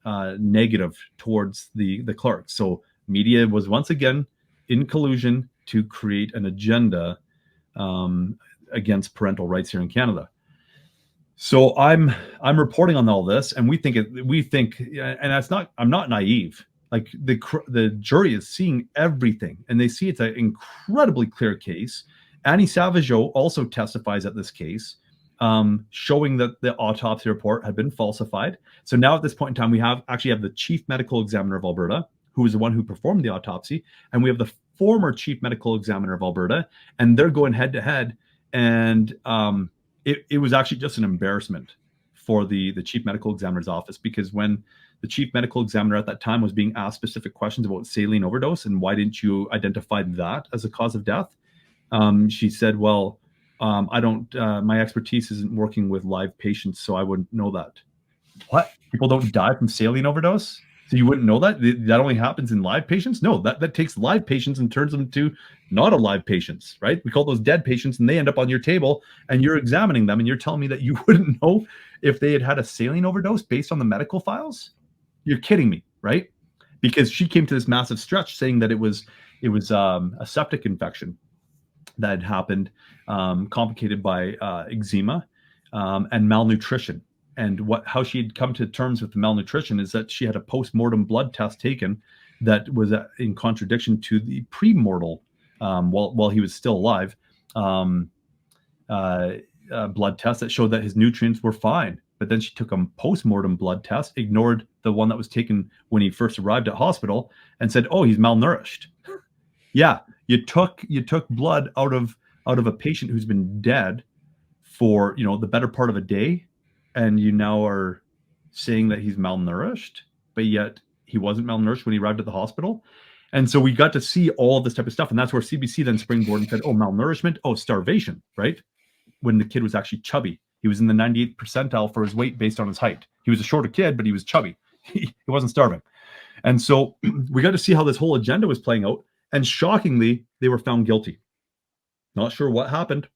negative towards the Clarks. So media was once again in collusion to create an agenda against parental rights here in Canada. So I'm reporting on all this, and we think, and that's not, I'm not naive. Like, the jury is seeing everything, and they see it's an incredibly clear case. Annie Savageau also testifies at this case, showing that the autopsy report had been falsified. So now at this point in time, we actually have the Chief Medical Examiner of Alberta, who is the one who performed the autopsy, and we have the former Chief Medical Examiner of Alberta, and they're going head to head. And it was actually just an embarrassment for the Chief Medical Examiner's office, because when the Chief Medical Examiner at that time was being asked specific questions about saline overdose and why didn't you identify that as a cause of death, she said, well, I don't, my expertise isn't working with live patients, so I wouldn't know that. What? People don't die from saline overdose? So you wouldn't know that? That only happens in live patients? No, that takes live patients and turns them to not alive patients, right? We call those dead patients, and they end up on your table, and you're examining them, and you're telling me that you wouldn't know if they had a saline overdose based on the medical files? You're kidding me, right? Because she came to this massive stretch saying that it was a septic infection that had happened, complicated by eczema and malnutrition. And how she had come to terms with the malnutrition is that she had a post-mortem blood test taken that was in contradiction to the pre-mortal, while he was still alive, blood test that showed that his nutrients were fine. But then she took a post-mortem blood test, ignored the one that was taken when he first arrived at hospital, and said, "Oh, he's malnourished." Yeah, you took blood out of a patient who's been dead for the better part of a day, and you now are saying that he's malnourished, but yet he wasn't malnourished when he arrived at the hospital. And so we got to see all this type of stuff, and that's where CBC then springboarded and said, "Oh, malnourishment, oh, starvation," right? When the kid was actually chubby. He was in the 98th percentile for his weight based on his height. He was a shorter kid, but he was chubby. He wasn't starving. And so we got to see how this whole agenda was playing out. And shockingly, they were found guilty. Not sure what happened.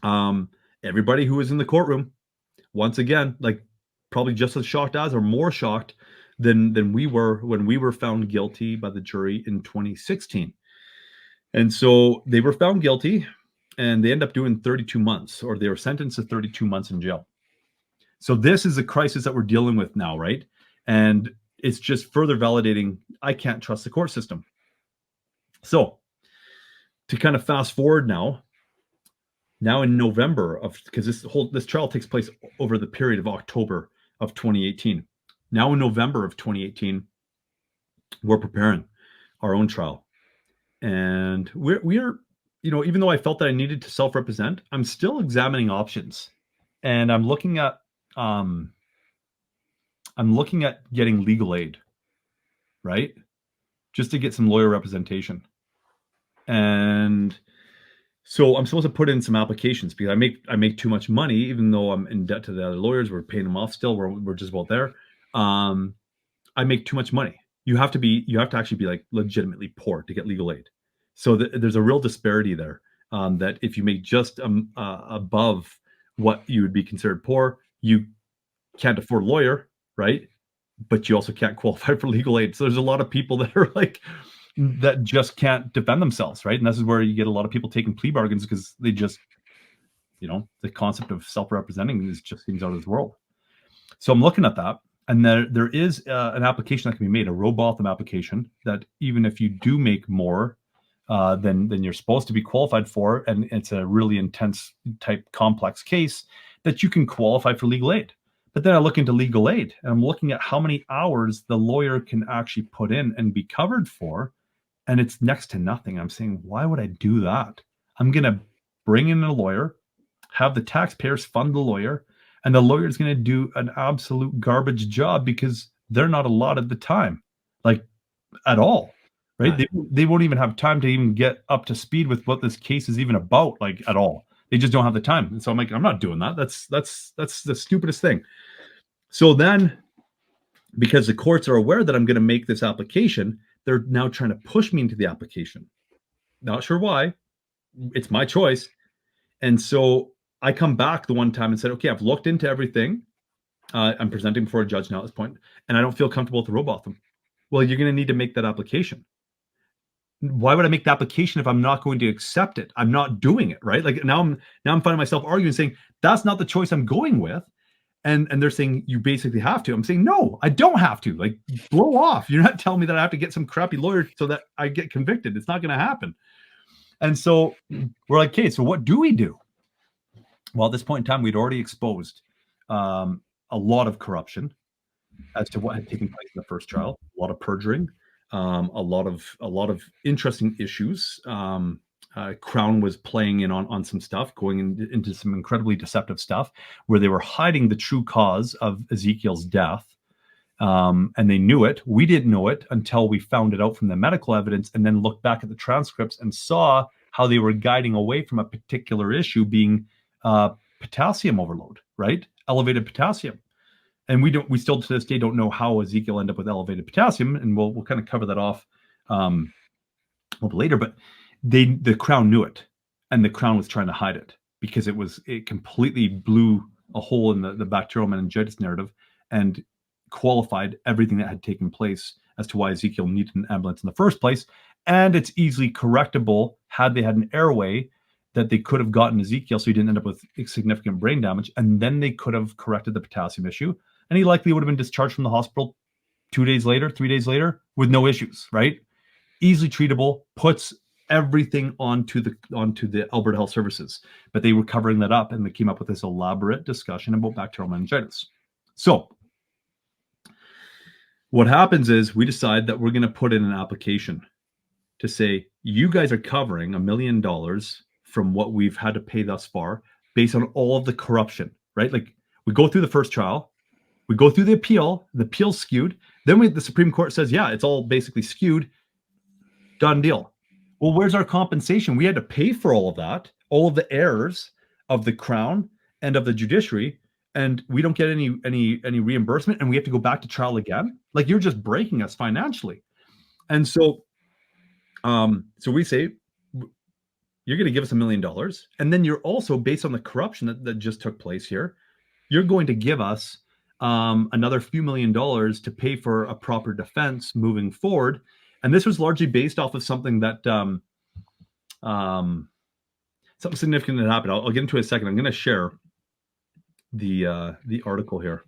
Everybody who was in the courtroom, once again, like probably just as shocked as or more shocked than we were when we were found guilty by the jury in 2016. And so they were found guilty and they end up doing 32 months, or they were sentenced to 32 months in jail. So this is a crisis that we're dealing with now, right? And it's just further validating I can't trust the court system. So to kind of fast forward now in November because this trial takes place over the period of October of 2018. Now in November of 2018, we're preparing our own trial. And we're even though I felt that I needed to self-represent, I'm still examining options. And I'm looking at getting legal aid, right? Just to get some lawyer representation. And so I'm supposed to put in some applications because I make too much money, even though I'm in debt to the other lawyers. We're paying them off still. We're just about there. I make too much money. You have to actually be like legitimately poor to get legal aid. So there's a real disparity there. That if you make just above what you would be considered poor, you can't afford a lawyer, right? But you also can't qualify for legal aid. So there's a lot of people that are like that just can't defend themselves, right? And this is where you get a lot of people taking plea bargains because they just, the concept of self-representing just seems out of this world. So I'm looking at that, and there is an application that can be made, a Robotham application, that even if you do make more than you're supposed to be qualified for, and it's a really intense type complex case, that you can qualify for legal aid. But then I look into legal aid, and I'm looking at how many hours the lawyer can actually put in and be covered for, and it's next to nothing. I'm saying, why would I do that? I'm going to bring in a lawyer, have the taxpayers fund the lawyer, and the lawyer is going to do an absolute garbage job because they're not allotted the time, like at all, right? They won't even have time to even get up to speed with what this case is even about, like at all. They just don't have the time. And so I'm like, I'm not doing that. That's the stupidest thing. So then, because the courts are aware that I'm going to make this application, they're now trying to push me into the application. Not sure why. It's my choice. And so I come back the one time and said, okay, I've looked into everything. I'm presenting before a judge now at this point, and I don't feel comfortable with the Robotham. Well, you're going to need to make that application. Why would I make the application if I'm not going to accept it? I'm not doing it, right? Like now I'm finding myself arguing, saying that's not the choice I'm going with. And they're saying you basically have to. I'm saying, no, I don't have to. Like, blow off. You're not telling me that I have to get some crappy lawyer so that I get convicted. It's not going to happen. And so we're like, okay, so what do we do? Well, at this point in time, we'd already exposed a lot of corruption as to what had taken place in the first trial, a lot of perjuring, a lot of interesting issues. Crown was playing in on some stuff, going into some incredibly deceptive stuff where they were hiding the true cause of Ezekiel's death. And they knew it. We didn't know it until we found it out from the medical evidence and then looked back at the transcripts and saw how they were guiding away from a particular issue being potassium overload, right? Elevated potassium. And we still to this day don't know how Ezekiel ended up with elevated potassium. And we'll kind of cover that off a little later, but the Crown knew it, and the Crown was trying to hide it because it completely blew a hole in the bacterial meningitis narrative and qualified everything that had taken place as to why Ezekiel needed an ambulance in the first place. And it's easily correctable had they had an airway that they could have gotten Ezekiel so he didn't end up with significant brain damage, and then they could have corrected the potassium issue, and he likely would have been discharged from the hospital 3 days later with no issues, right? Easily treatable, puts everything onto the Alberta Health Services. But they were covering that up, and they came up with this elaborate discussion about bacterial meningitis. So what happens is we decide that we're going to put in an application to say, you guys are covering $1 million from what we've had to pay thus far based on all of the corruption, right? Like, we go through the first trial, we go through the appeal's skewed, then the Supreme Court says, yeah, it's all basically skewed, done deal. Well, where's our compensation? We had to pay for all of that, all of the errors of the Crown and of the judiciary, and we don't get any reimbursement, and we have to go back to trial again. Like, you're just breaking us financially. And so we say, you're going to give us $1 million, and then you're also, based on the corruption that just took place here, you're going to give us another few $1 million to pay for a proper defense moving forward. And this was largely based off of something that something significant that happened. I'll get into it in a second. I'm going to share the article here.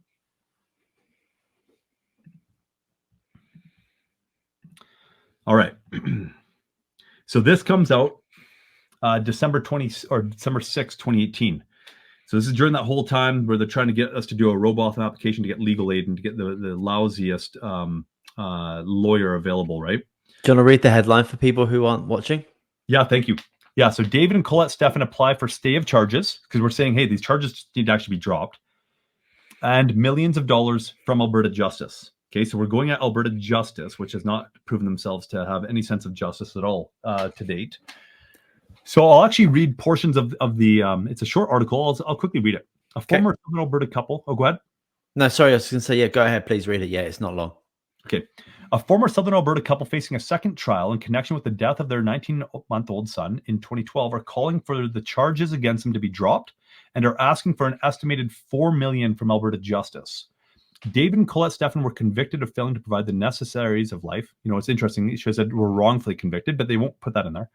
All right. So this comes out December 6, 2018. So this is during that whole time where they're trying to get us to do a Robotham application to get legal aid and to get the lousiest lawyer available, right? Do you want to read the headline for people who aren't watching? Yeah, thank you. Yeah, so David and Colette Stephan apply for stay of charges because we're saying, hey, these charges need to actually be dropped, and millions of dollars from Alberta Justice. Okay, so we're going at Alberta Justice, which has not proven themselves to have any sense of justice at all to date. So I'll actually read portions of the, it's a short article. I'll quickly read it. A former Southern Alberta couple. Oh, go ahead. No, sorry, I was going to say, yeah, go ahead, please read it. Yeah, it's not long. Okay. A former Southern Alberta couple facing a second trial in connection with the death of their 19-month-old son in 2012 are calling for the charges against them to be dropped and are asking for an estimated $4 million from Alberta Justice. David and Colette Stephan were convicted of failing to provide the necessaries of life. You know, it's interesting. She said we're wrongfully convicted, but they won't put that in there.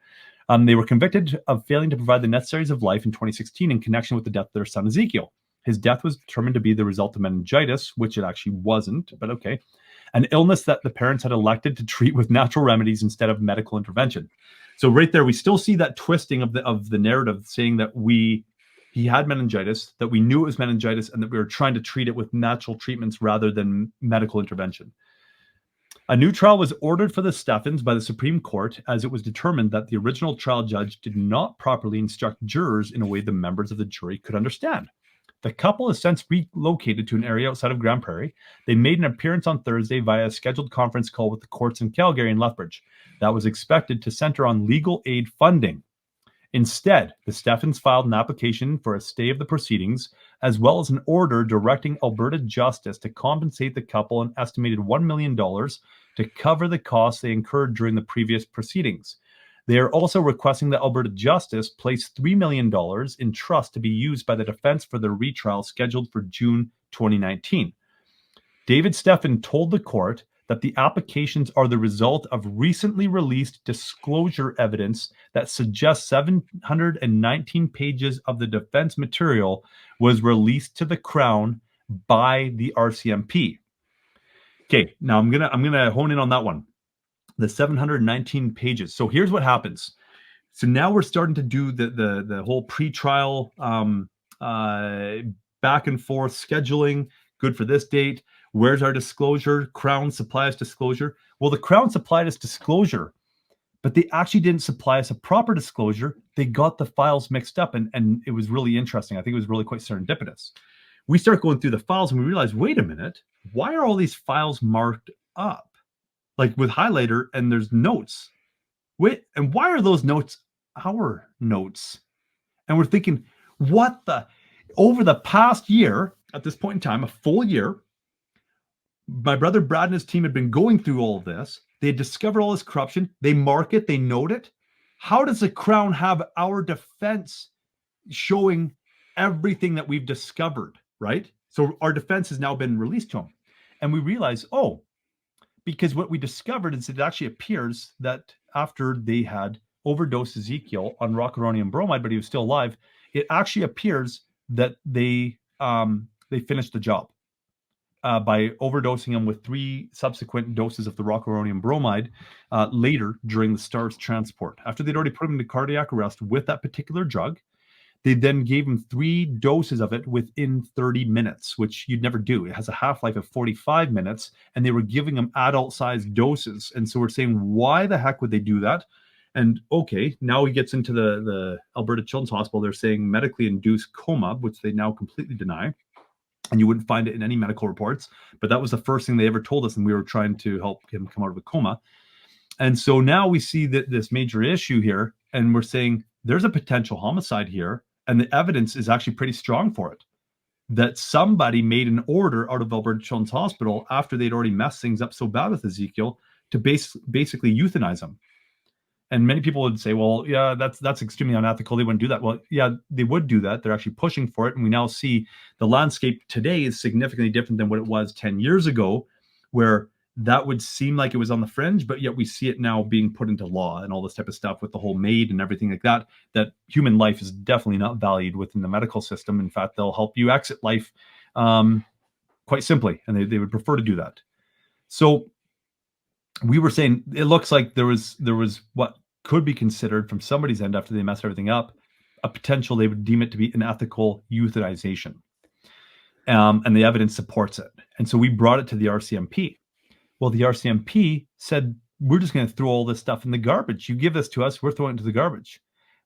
They were convicted of failing to provide the necessaries of life in 2016 in connection with the death of their son, Ezekiel. His death was determined to be the result of meningitis, which it actually wasn't, but okay. An illness that the parents had elected to treat with natural remedies instead of medical intervention. So right there, we still see that twisting of the narrative, saying that he had meningitis, that we knew it was meningitis, and that we were trying to treat it with natural treatments rather than medical intervention. A new trial was ordered for the Stephans by the Supreme Court, as it was determined that the original trial judge did not properly instruct jurors in a way the members of the jury could understand. The couple has since relocated to an area outside of Grand Prairie. They made an appearance on Thursday via a scheduled conference call with the courts in Calgary and Lethbridge that was expected to center on legal aid funding. Instead, the Stephans filed an application for a stay of the proceedings, as well as an order directing Alberta Justice to compensate the couple an estimated $1 million to cover the costs they incurred during the previous proceedings. They are also requesting that Alberta Justice place $3 million in trust to be used by the defense for their retrial scheduled for June 2019. David Stephan told the court that the applications are the result of recently released disclosure evidence that suggests 719 pages of the defense material was released to the Crown by the RCMP. Okay, now I'm gonna hone in on that one. The 719 pages. So here's what happens. So now we're starting to do the whole pre-trial back and forth scheduling. Good for this date. Where's our disclosure? Crown supplies disclosure. Well, the Crown supplied us disclosure, but they actually didn't supply us a proper disclosure. They got the files mixed up, and it was really interesting. I think it was really quite serendipitous. We start going through the files and we realize, wait a minute, why are all these files marked up? Like with highlighter, and there's notes. Wait, and why are those notes our notes? And we're thinking, what the? Over the past year, at this point in time, a full year, my brother Brad and his team had been going through all of this. They had discovered all this corruption. They mark it, they note it. How does the Crown have our defense showing everything that we've discovered, right? So our defense has now been released to them. And we realize, oh, because what we discovered is it actually appears that after they had overdosed Ezekiel on rocuronium bromide, but he was still alive, it actually appears that they finished the job by overdosing him with 3 subsequent doses of the rocuronium bromide later during the STARS transport. After they'd already put him into cardiac arrest with that particular drug, they then gave him 3 doses of it within 30 minutes, which you'd never do. It has a half-life of 45 minutes, and they were giving him adult-sized doses. And so we're saying, why the heck would they do that? And okay, now he gets into the Alberta Children's Hospital. They're saying medically induced coma, which they now completely deny. And you wouldn't find it in any medical reports. But that was the first thing they ever told us, and we were trying to help him come out of a coma. And so now we see that this major issue here, and we're saying there's a potential homicide here. And the evidence is actually pretty strong for it, that somebody made an order out of Alberta Children's Hospital after they'd already messed things up so bad with Ezekiel to basically euthanize him. And many people would say, well, yeah, that's extremely unethical. They wouldn't do that. Well, yeah, they would do that. They're actually pushing for it. And we now see the landscape today is significantly different than what it was 10 years ago, where that would seem like it was on the fringe, but yet we see it now being put into law and all this type of stuff with the whole MAID and everything like that, that human life is definitely not valued within the medical system. In fact, they'll help you exit life quite simply, and they would prefer to do that. So we were saying it looks like there was what could be considered from somebody's end after they messed everything up, a potential, they would deem it to be an ethical euthanization. And the evidence supports it. And so we brought it to the RCMP. Well, the RCMP said, we're just going to throw all this stuff in the garbage. You give this to us, we're throwing it into the garbage.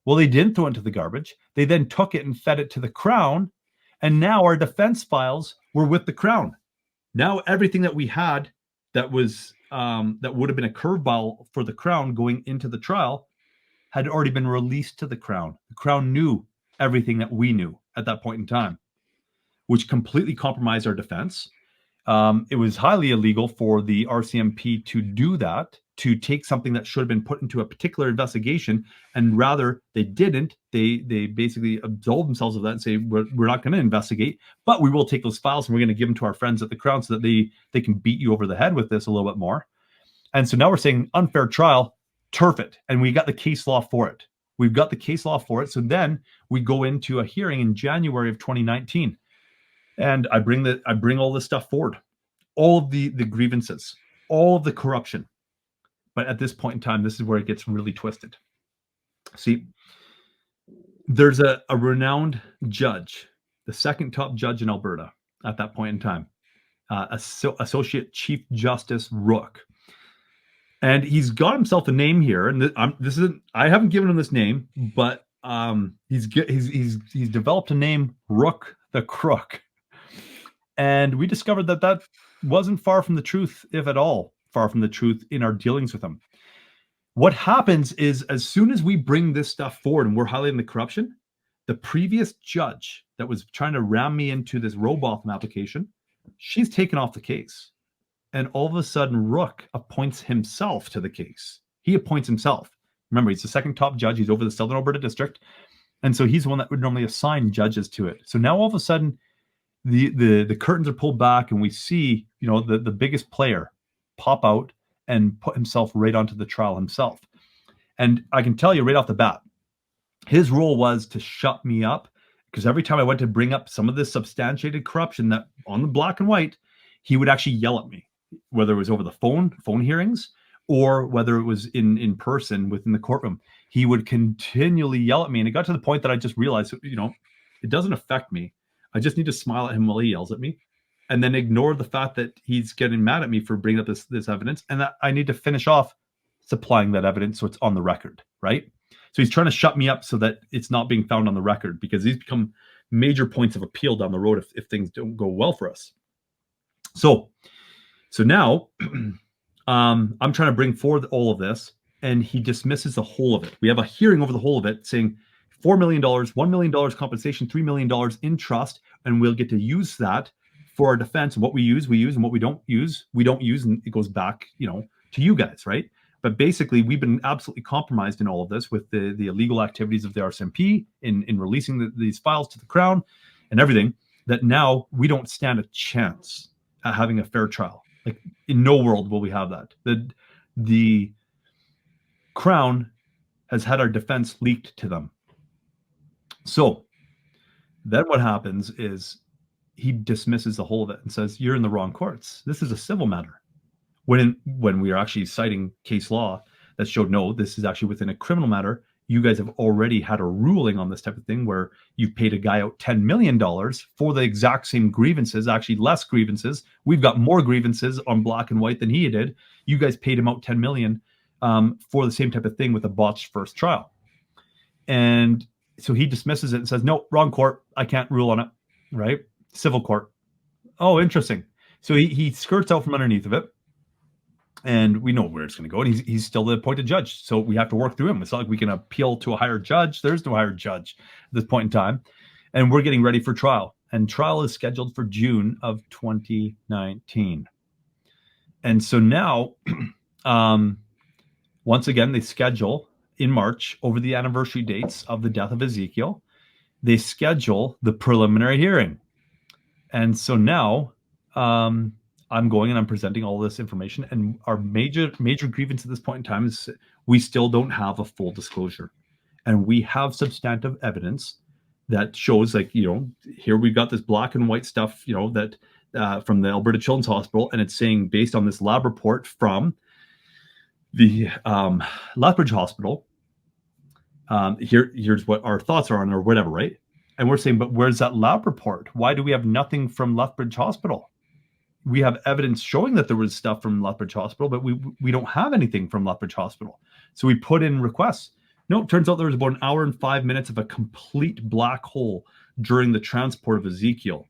Well, they didn't throw it into the garbage. They then took it and fed it to the Crown. And now our defense files were with the Crown. Now everything that we had that was that would have been a curveball for the Crown going into the trial had already been released to the Crown. The Crown knew everything that we knew at that point in time, which completely compromised our defense. It was highly illegal for the RCMP to do that, to take something that should have been put into a particular investigation, and rather they didn't. They basically absolved themselves of that and say, we're not going to investigate, but we will take those files and we're going to give them to our friends at the Crown so that they can beat you over the head with this a little bit more. And so now we're saying unfair trial, turf it. And we got the case law for it. We've got the case law for it. So then we go into a hearing in January of 2019. And I bring all this stuff forward, all of the grievances, all of the corruption. But at this point in time, this is where it gets really twisted. See, there's a renowned judge, the second top judge in Alberta at that point in time, Associate Chief Justice Rooke. And he's got himself a name here. And I haven't given him this name, but he's developed a name, Rooke the Crook. And we discovered that wasn't far from the truth, if at all far from the truth, in our dealings with him. What happens is, as soon as we bring this stuff forward and we're highlighting the corruption, the previous judge that was trying to ram me into this Robotham application, she's taken off the case. And all of a sudden, Rooke appoints himself to the case. He appoints himself. Remember, he's the second top judge. He's over the Southern Alberta District. And so he's the one that would normally assign judges to it. So now all of a sudden, the curtains are pulled back and we see, the biggest player pop out and put himself right onto the trial himself. And I can tell you right off the bat, his role was to shut me up, because every time I went to bring up some of this substantiated corruption that on the black and white, he would actually yell at me, whether it was over the phone hearings, or whether it was in person within the courtroom. He would continually yell at me. And it got to the point that I just realized, it doesn't affect me. I just need to smile at him while he yells at me, and then ignore the fact that he's getting mad at me for bringing up this evidence, and that I need to finish off supplying that evidence so it's on the record, right? So he's trying to shut me up so that it's not being found on the record, because these become major points of appeal down the road if things don't go well for us. So now I'm trying to bring forward all of this, and he dismisses the whole of it. We have a hearing over the whole of it, saying $4 million, $1 million compensation, $3 million in trust, and we'll get to use that for our defense. And what we use, and what we don't use, and it goes back, to you guys, right? But basically, we've been absolutely compromised in all of this with the illegal activities of the RCMP in releasing these files to the Crown and everything, that now we don't stand a chance at having a fair trial. Like, in no world will we have that. The Crown has had our defense leaked to them. So then what happens is he dismisses the whole of it and says, you're in the wrong courts. This is a civil matter. When we are actually citing case law that showed, no, this is actually within a criminal matter. You guys have already had a ruling on this type of thing where you've paid a guy out $10 million for the exact same grievances, actually less grievances. We've got more grievances on black and white than he did. You guys paid him out $10 million for the same type of thing with a botched first trial. And so he dismisses it and says, no, wrong court. I can't rule on it, right? Civil court. Oh, interesting. So he skirts out from underneath of it. and we know where it's going to go. And he's still the appointed judge, so we have to work through him. It's not like we can appeal to a higher judge. There's no higher judge at this point in time, and we're getting ready for trial. And trial is scheduled for June of 2019. And so now, once again, they schedule in March, over the anniversary dates of the death of Ezekiel, they schedule the preliminary hearing. And so now I'm going and I'm presenting all this information. And our major grievance at this point in time is we still don't have a full disclosure. And we have substantive evidence that shows, like, here we've got this black and white stuff, that from the Alberta Children's Hospital. And it's saying, based on this lab report from the Lethbridge Hospital, here's what our thoughts are on, or whatever, right? And we're saying, but where's that lab report? Why do we have nothing from Lethbridge Hospital? We have evidence showing that there was stuff from Lethbridge Hospital, but we don't have anything from Lethbridge Hospital. So we put in requests. No, it turns out there was about an hour and 5 minutes of a complete black hole during the transport of Ezekiel.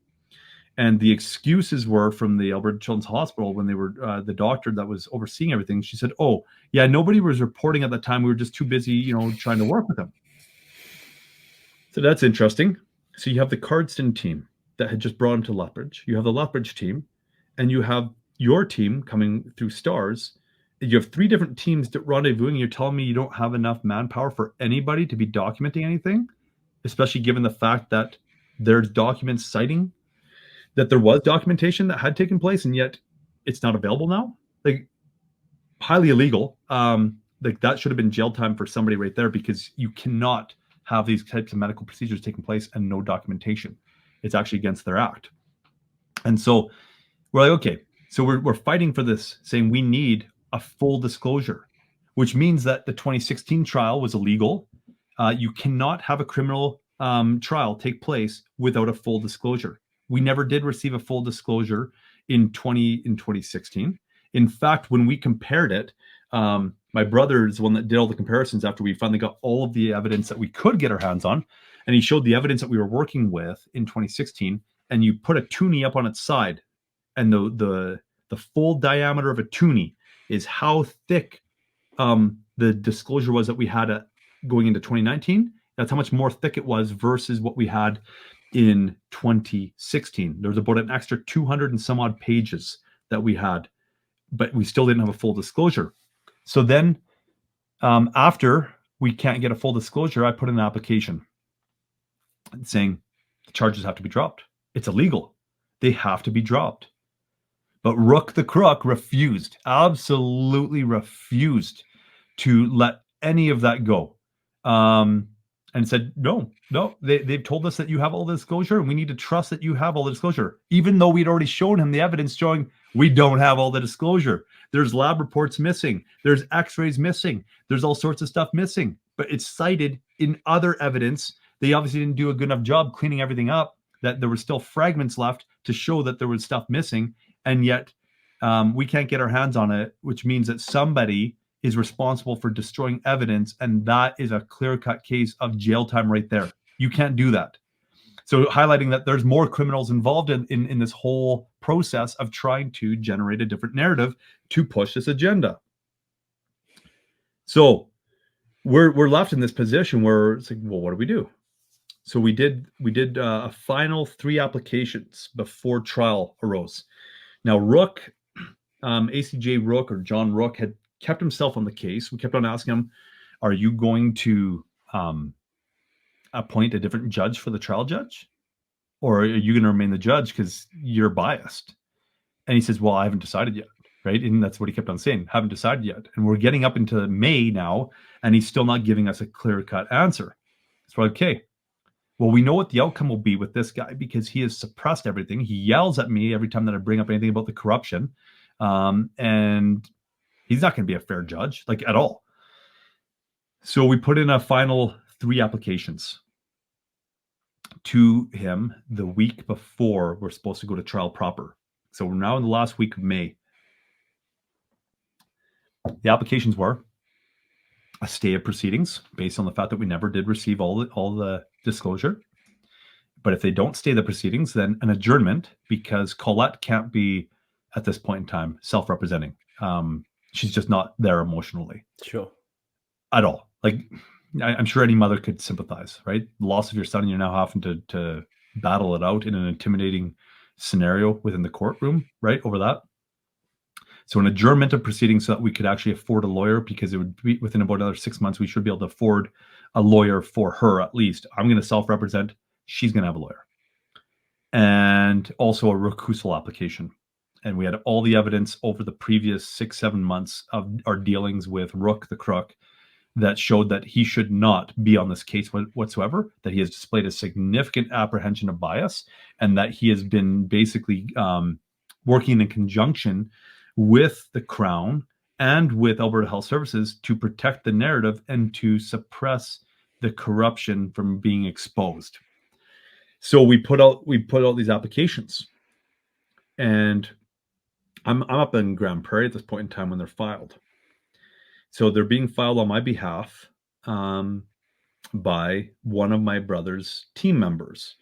And the excuses were from the Alberta Children's Hospital when they were the doctor that was overseeing everything. She said, "Oh, yeah, nobody was reporting at the time. We were just too busy, trying to work with them." So that's interesting. So you have the Cardston team that had just brought him to Lethbridge. You have the Lethbridge team, and you have your team coming through STARS. You have 3 different teams that rendezvousing. You're telling me you don't have enough manpower for anybody to be documenting anything, especially given the fact that there's documents citing that there was documentation that had taken place, and yet it's not available now. Like, highly illegal. Like, that should have been jail time for somebody right there, because you cannot have these types of medical procedures taking place and no documentation. It's actually against their act. And so we're like, okay, so we're fighting for this, saying we need a full disclosure, which means that the 2016 trial was illegal. You cannot have a criminal trial take place without a full disclosure. We never did receive a full disclosure in 2016. In fact, when we compared it, my brother is the one that did all the comparisons after we finally got all of the evidence that we could get our hands on. And he showed the evidence that we were working with in 2016. And you put a toonie up on its side, and the full diameter of a toonie is how thick the disclosure was that we had going into 2019. That's how much more thick it was versus what we had in 2016. There was about an extra 200 and some odd pages that we had, but we still didn't have a full disclosure. So then after we can't get a full disclosure, I put in an application saying the charges have to be dropped. It's illegal. They have to be dropped. But Rooke the Crook refused, absolutely refused to let any of that go. And said, no, they've told us that you have all the disclosure, and we need to trust that you have all the disclosure, even though we'd already shown him the evidence showing we don't have all the disclosure. There's lab reports missing. There's x-rays missing. There's all sorts of stuff missing, but it's cited in other evidence. They obviously didn't do a good enough job cleaning everything up, that there were still fragments left to show that there was stuff missing. And yet we can't get our hands on it, which means that somebody is responsible for destroying evidence, and that is a clear-cut case of jail time right there. You can't do that. So highlighting that there's more criminals involved in this whole process of trying to generate a different narrative to push this agenda. So we're left in this position where it's like, well, what do we do? So we did a final 3 applications before trial arose. Now Rooke, ACJ Rooke, or John Rooke, had kept himself on the case. We kept on asking him, are you going to appoint a different judge for the trial judge? Or are you going to remain the judge because you're biased? And he says, well, I haven't decided yet, right? And that's what he kept on saying, haven't decided yet. And we're getting up into May now, and he's still not giving us a clear-cut answer. So we're like, okay, well, we know what the outcome will be with this guy, because he has suppressed everything. He yells at me every time that I bring up anything about the corruption. And he's not going to be a fair judge, like, at all. So we put in a final 3 applications to him the week before we're supposed to go to trial proper. So we're now in the last week of May. The applications were a stay of proceedings based on the fact that we never did receive all the disclosure. But if they don't stay the proceedings, then an adjournment, because Colette can't be, at this point in time, self-representing. She's just not there emotionally. Sure. At all. Like, I'm sure any mother could sympathize, right? The loss of your son, and you're now having to battle it out in an intimidating scenario within the courtroom, right? Over that. So an adjournment of proceedings so that we could actually afford a lawyer, because it would be within about another 6 months, we should be able to afford a lawyer for her at least. I'm going to self-represent. She's going to have a lawyer. And also a recusal application. And we had all the evidence over the previous 6-7 months of our dealings with Rooke the Crook that showed that he should not be on this case whatsoever, that he has displayed a significant apprehension of bias, and that he has been basically working in conjunction with the Crown and with Alberta Health Services to protect the narrative and to suppress the corruption from being exposed. So we put out these applications, and I'm up in Grand Prairie at this point in time when they're filed. So they're being filed on my behalf by one of my brother's team members.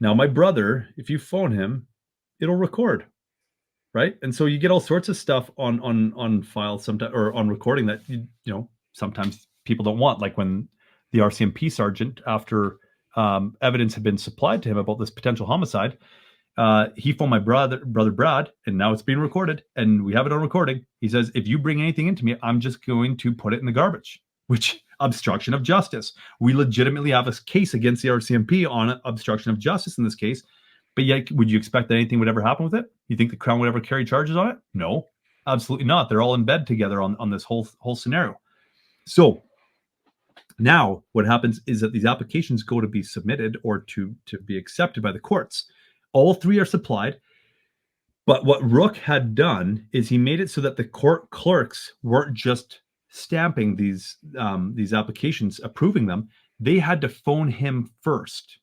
Now, my brother, if you phone him, it'll record, right? And so you get all sorts of stuff on file sometimes, or on recording, that you know sometimes people don't want. Like when the RCMP sergeant, after evidence had been supplied to him about this potential homicide, he phoned my brother Brad, and now it's being recorded, and we have it on recording. He says, if you bring anything into me, I'm just going to put it in the garbage, which obstruction of justice. We legitimately have a case against the RCMP on obstruction of justice in this case. But yet, would you expect that anything would ever happen with it? You think the Crown would ever carry charges on it? No, absolutely not. They're all in bed together on this whole scenario. So now what happens is that these applications go to be submitted or to be accepted by the courts. All three are supplied. But what Rooke had done is he made it so that the court clerks weren't just stamping these applications, approving them. They had to phone him first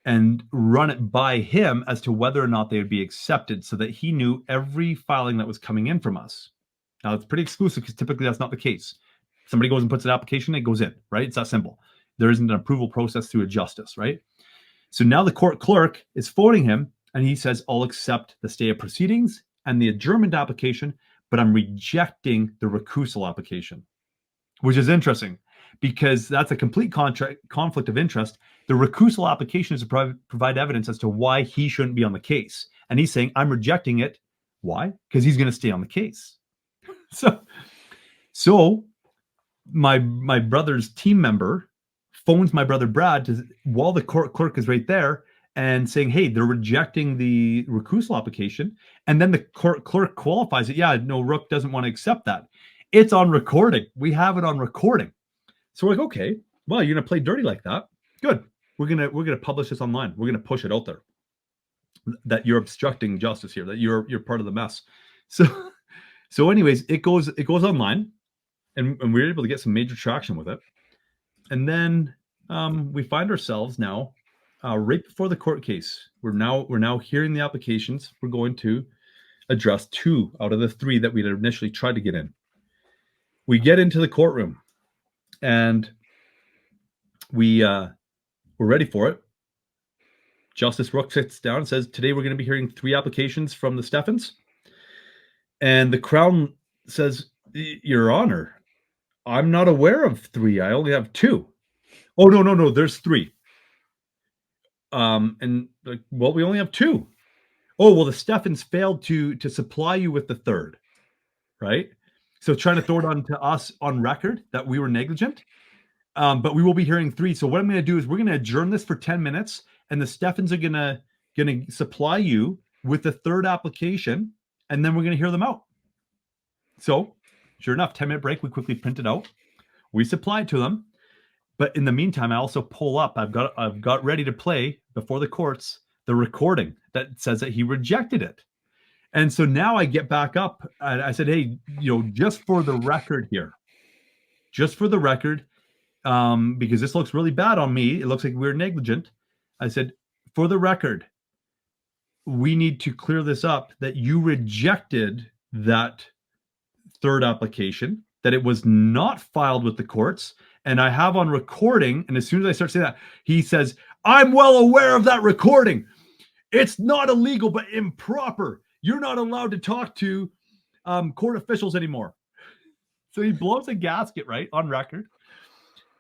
and run it by him as to whether or not they would be accepted, so that he knew every filing that was coming in from us. Now, it's pretty exclusive because typically that's not the case. Somebody goes and puts an application, it goes in, right? It's that simple. There isn't an approval process through a justice, right? So now the court clerk is phoning him, and he says, I'll accept the stay of proceedings and the adjournment application, but I'm rejecting the recusal application, which is interesting because that's a complete conflict of interest. The recusal application is to provide evidence as to why he shouldn't be on the case. And he's saying, I'm rejecting it. Why? Because he's going to stay on the case. So my brother's team member phones my brother Brad while the court clerk is right there and saying, hey, they're rejecting the recusal application. And then the court clerk qualifies it. Yeah, no, Rooke doesn't want to accept that. It's on recording. We have it on recording. So we're like, okay, well, you're going to play dirty like that. Good. We're going to publish this online. We're going to push it out there that you're obstructing justice here, that you're part of the mess. So anyways, it goes online, and we're able to get some major traction with it. And then we find ourselves now right before the court case. We're now hearing the applications. We're going to address 2 out of the 3 that we'd initially tried to get in. We get into the courtroom, and we're ready for it. Justice Rooke sits down and says, today we're going to be hearing 3 applications from the Steffens. And the Crown says, Your Honor, I'm not aware of 3. I only have 2. Oh, no, there's 3. And like, well, we only have 2. Oh, well, the Steffens failed to supply you with the 3rd, right? So trying to throw it on to us on record that we were negligent. But we will be hearing 3. So what I'm going to do is we're going to adjourn this for 10 minutes, and the Steffens are going to supply you with the 3rd application, and then we're going to hear them out. So sure enough, 10-minute break. We quickly print it out. We supply it to them. But in the meantime, I also pull up. I've got ready to play before the courts the recording that says that he rejected it. And so now I get back up and I said, hey, just for the record here, because this looks really bad on me. It looks like we're negligent. I said, for the record, we need to clear this up, that you rejected that 3rd application, that it was not filed with the courts. And I have on recording, and as soon as I start saying that, he says, I'm well aware of that recording. It's not illegal, but improper. You're not allowed to talk to court officials anymore. So he blows a gasket, right, on record.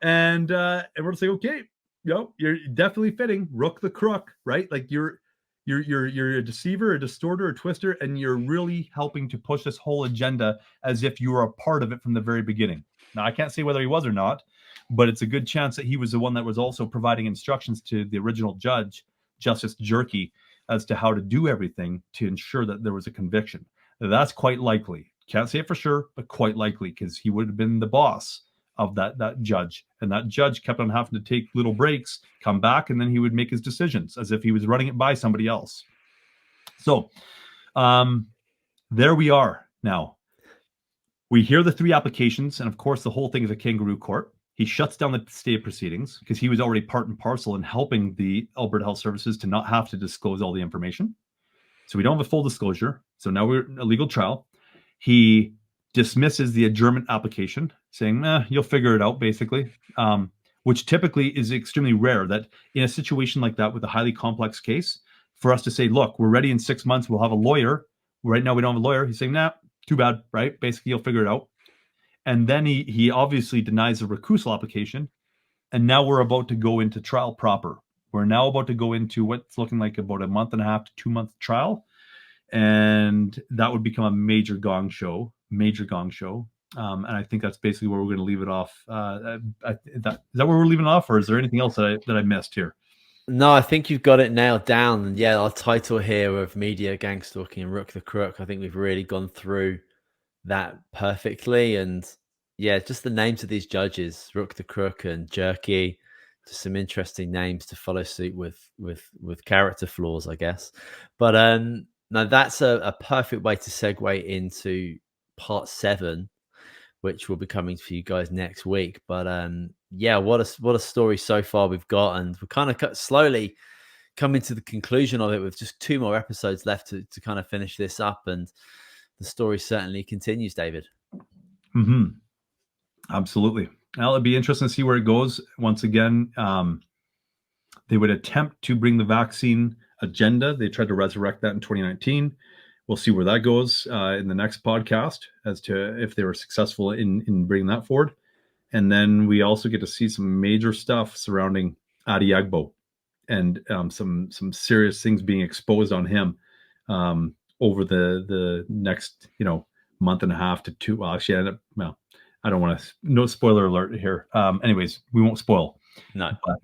And we're just like, okay, you're definitely fitting Rooke the Crook, right? Like you're a deceiver, a distorter, a twister, and you're really helping to push this whole agenda as if you were a part of it from the very beginning. Now, I can't say whether he was or not, but it's a good chance that he was the one that was also providing instructions to the original judge, Justice Jerky, as to how to do everything to ensure that there was a conviction. That's quite likely. Can't say it for sure, but quite likely, because he would have been the boss of that judge, and that judge kept on having to take little breaks, come back, and then he would make his decisions as if he was running it by somebody else. So there we are now. We hear the 3 applications, and of course the whole thing is a kangaroo court. He shuts down the stay of proceedings because he was already part and parcel in helping the Alberta Health Services to not have to disclose all the information. So we don't have a full disclosure. So now we're in a legal trial. He dismisses the adjournment application, saying, you'll figure it out, basically, which typically is extremely rare, that in a situation like that with a highly complex case, for us to say, look, we're ready in 6 months, we'll have a lawyer. Right now we don't have a lawyer. He's saying, nah, too bad, right? Basically, you'll figure it out. And then he obviously denies the recusal application. And now we're about to go into trial proper. We're now about to go into what's looking like about a 1.5 to 2 month trial. And that would become a major gong show. And I think that's basically where we're going to leave it off. Is that where we're leaving it off, or is there anything else that I missed here? No, I think you've got it nailed down. And yeah, our title here of Media Gang-stalking Rooke the Crook, I think we've really gone through that perfectly. And yeah, just the names of these judges, Rooke the Crook and Jerky, just some interesting names to follow suit with character flaws, I guess. But no, that's a perfect way to segue into part 7, which will be coming for you guys next week. But yeah, what a story so far we've got, and we're kind of slowly coming to the conclusion of it with just 2 more episodes left to kind of finish this up, and the story certainly continues, David. Absolutely. Well, it'd be interesting to see where it goes. Once again, they would attempt to bring the vaccine agenda. They tried to resurrect that in 2019. We'll see where that goes in the next podcast as to if they were successful in bringing that forward. And then we also get to see some major stuff surrounding Adi Agbo, and some serious things being exposed on him over the next 1.5 to 2. Well, actually, I don't want to. No spoiler alert here. Anyways, we won't spoil. No. But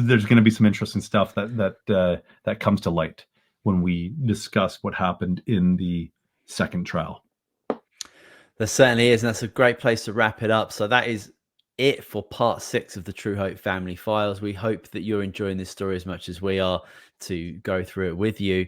there's going to be some interesting stuff that comes to light when we discuss what happened in the second trial. There certainly is, and that's a great place to wrap it up. So that is it for part 6 of the Truehope Family Files. We hope that you're enjoying this story as much as we are to go through it with you.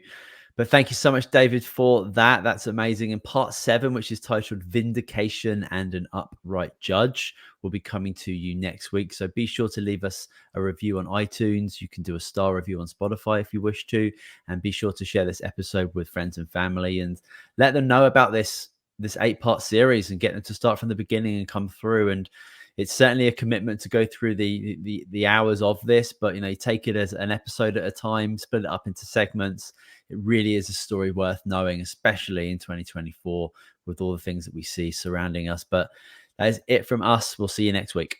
But thank you so much, David, for that. That's amazing. And part 7, which is titled Vindication and an Upright Judge, will be coming to you next week. So be sure to leave us a review on iTunes. You can do a star review on Spotify if you wish to. And be sure to share this episode with friends and family and let them know about this 8-part series and get them to start from the beginning and come through. And it's certainly a commitment to go through the hours of this, but you take it as an episode at a time, split it up into segments. It really is a story worth knowing, especially in 2024 with all the things that we see surrounding us. But that is it from us. We'll see you next week.